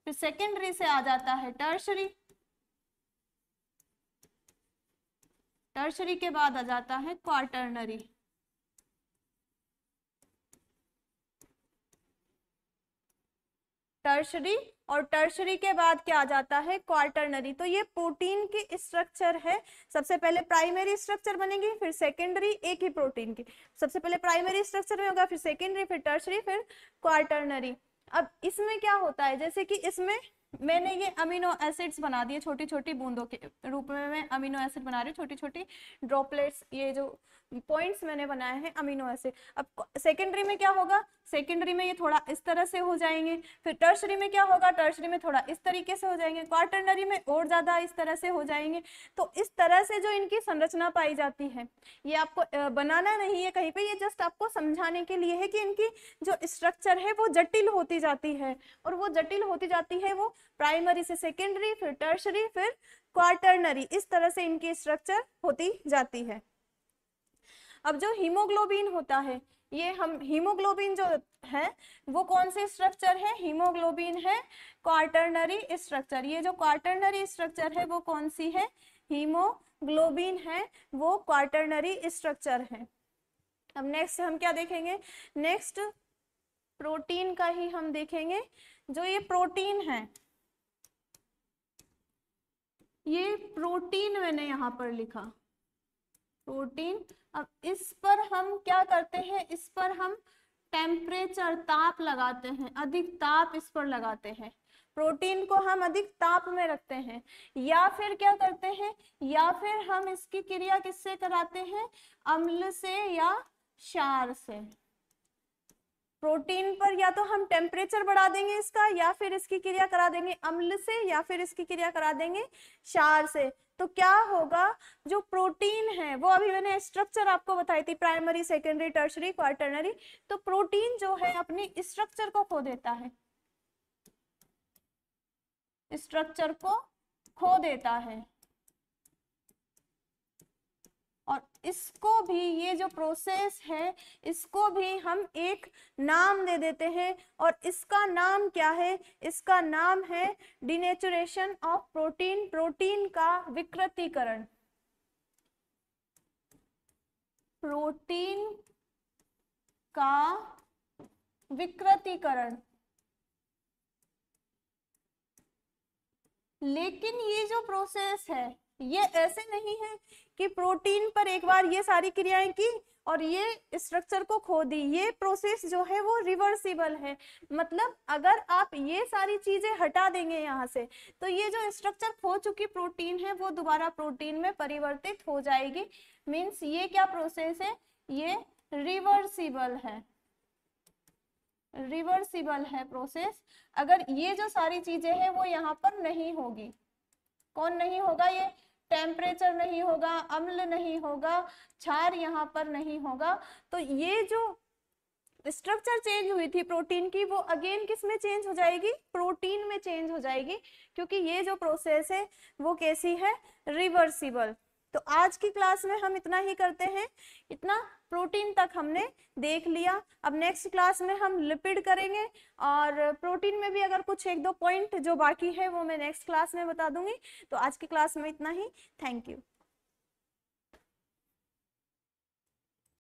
फिर सेकेंडरी से आ जाता है टर्शरी, टर्शरी के बाद आ जाता है क्वार्टरनरी। टर्शरी और टर्शरी के बाद क्या आ जाता है? क्वार्टरनरी। तो ये प्रोटीन की स्ट्रक्चर है। सबसे पहले प्राइमरी स्ट्रक्चर बनेगी, फिर सेकेंडरी, एक ही प्रोटीन की सबसे पहले प्राइमरी स्ट्रक्चर में होगा, फिर सेकेंडरी, फिर टर्शरी, फिर क्वार्टरनरी। अब इसमें क्या होता है, जैसे कि इसमें मैंने ये अमीनो एसिड्स बना दिए छोटी छोटी बूंदों के रूप में, मैं अमीनो एसिड बना रही हूँ, छोटी छोटी ड्रॉपलेट्स, ये जो पॉइंट्स मैंने बनाए हैं अमीनो एसिड। अब सेकेंडरी में क्या होगा? सेकेंडरी में ये थोड़ा इस तरह से हो जाएंगे, फिर टर्शरी में क्या होगा? टर्शरी में थोड़ा इस तरीके से हो जाएंगे, क्वार्टरनरी में और ज्यादा इस तरह से हो जाएंगे। तो इस तरह से जो इनकी संरचना पाई जाती है, ये आपको बनाना नहीं है कहीं पे, ये जस्ट आपको समझाने के लिए है कि इनकी जो स्ट्रक्चर है वो जटिल होती जाती है, और वो जटिल होती जाती है वो प्राइमरी से सेकेंडरी, फिर टर्शरी, फिर क्वार्टरनरी, इस तरह से इनकी स्ट्रक्चर होती जाती है। अब जो हीमोग्लोबिन होता है, ये हम हीमोग्लोबिन जो है वो कौन से स्ट्रक्चर है? हीमोग्लोबिन है क्वार्टरनरी स्ट्रक्चर। ये जो क्वार्टरनरी स्ट्रक्चर है वो कौन सी है? हीमोग्लोबिन है, वो क्वार्टरनरी स्ट्रक्चर है। अब नेक्स्ट हम क्या देखेंगे? नेक्स्ट प्रोटीन का ही हम देखेंगे। जो ये प्रोटीन है, ये प्रोटीन मैंने यहाँ पर लिखा प्रोटीन। अब इस पर हम क्या करते हैं? इस पर हम टेम्परेचर, ताप लगाते हैं, अधिक ताप इस पर लगाते हैं। प्रोटीन को हम अधिक ताप में रखते हैं, या फिर क्या करते हैं? या फिर हम इसकी क्रिया किससे कराते हैं? अम्ल से या क्षार से। प्रोटीन पर या तो हम टेम्परेचर बढ़ा देंगे इसका, या फिर इसकी क्रिया करा देंगे अम्ल से, या फिर इसकी क्रिया करा देंगे क्षार से। तो क्या होगा? जो प्रोटीन है वो, अभी मैंने स्ट्रक्चर आपको बताई थी, प्राइमरी, सेकेंडरी, टर्शरी, क्वार्टरनरी। तो प्रोटीन जो है अपनी स्ट्रक्चर को खो देता है, स्ट्रक्चर को खो देता है, और इसको भी, ये जो प्रोसेस है इसको भी हम एक नाम दे देते हैं, और इसका नाम क्या है? इसका नाम है डिनेचुरेशन ऑफ प्रोटीन, प्रोटीन का विकृतीकरण। प्रोटीन का विकृतीकरण। लेकिन ये जो प्रोसेस है ये ऐसे नहीं है कि प्रोटीन पर एक बार ये सारी क्रियाएं की और ये स्ट्रक्चर को खो दी। ये प्रोसेस जो है वो रिवर्सिबल है, मतलब अगर आप ये सारी चीजें हटा देंगे यहाँ से, तो ये जो स्ट्रक्चर खो चुकी प्रोटीन है वो दोबारा प्रोटीन में परिवर्तित हो जाएगी। मीन्स ये क्या प्रोसेस है? ये रिवर्सिबल है, रिवर्सिबल है प्रोसेस। अगर ये जो सारी चीजें हैं वो यहाँ पर नहीं होगी, कौन नहीं होगा, ये टेम्परेचर नहीं होगा, अम्ल नहीं होगा, क्षार यहाँ पर नहीं होगा, तो ये जो स्ट्रक्चर चेंज हुई थी प्रोटीन की वो अगेन किस में चेंज हो जाएगी, प्रोटीन में चेंज हो जाएगी, क्योंकि ये जो प्रोसेस है वो कैसी है, रिवर्सिबल। तो आज की क्लास में हम इतना ही करते हैं, इतना प्रोटीन तक हमने देख लिया। अब नेक्स्ट क्लास में हम लिपिड करेंगे, और प्रोटीन में भी अगर कुछ एक दो पॉइंट जो बाकी है वो मैं नेक्स्ट क्लास में बता दूंगी। तो आज की क्लास में इतना ही, थैंक यू।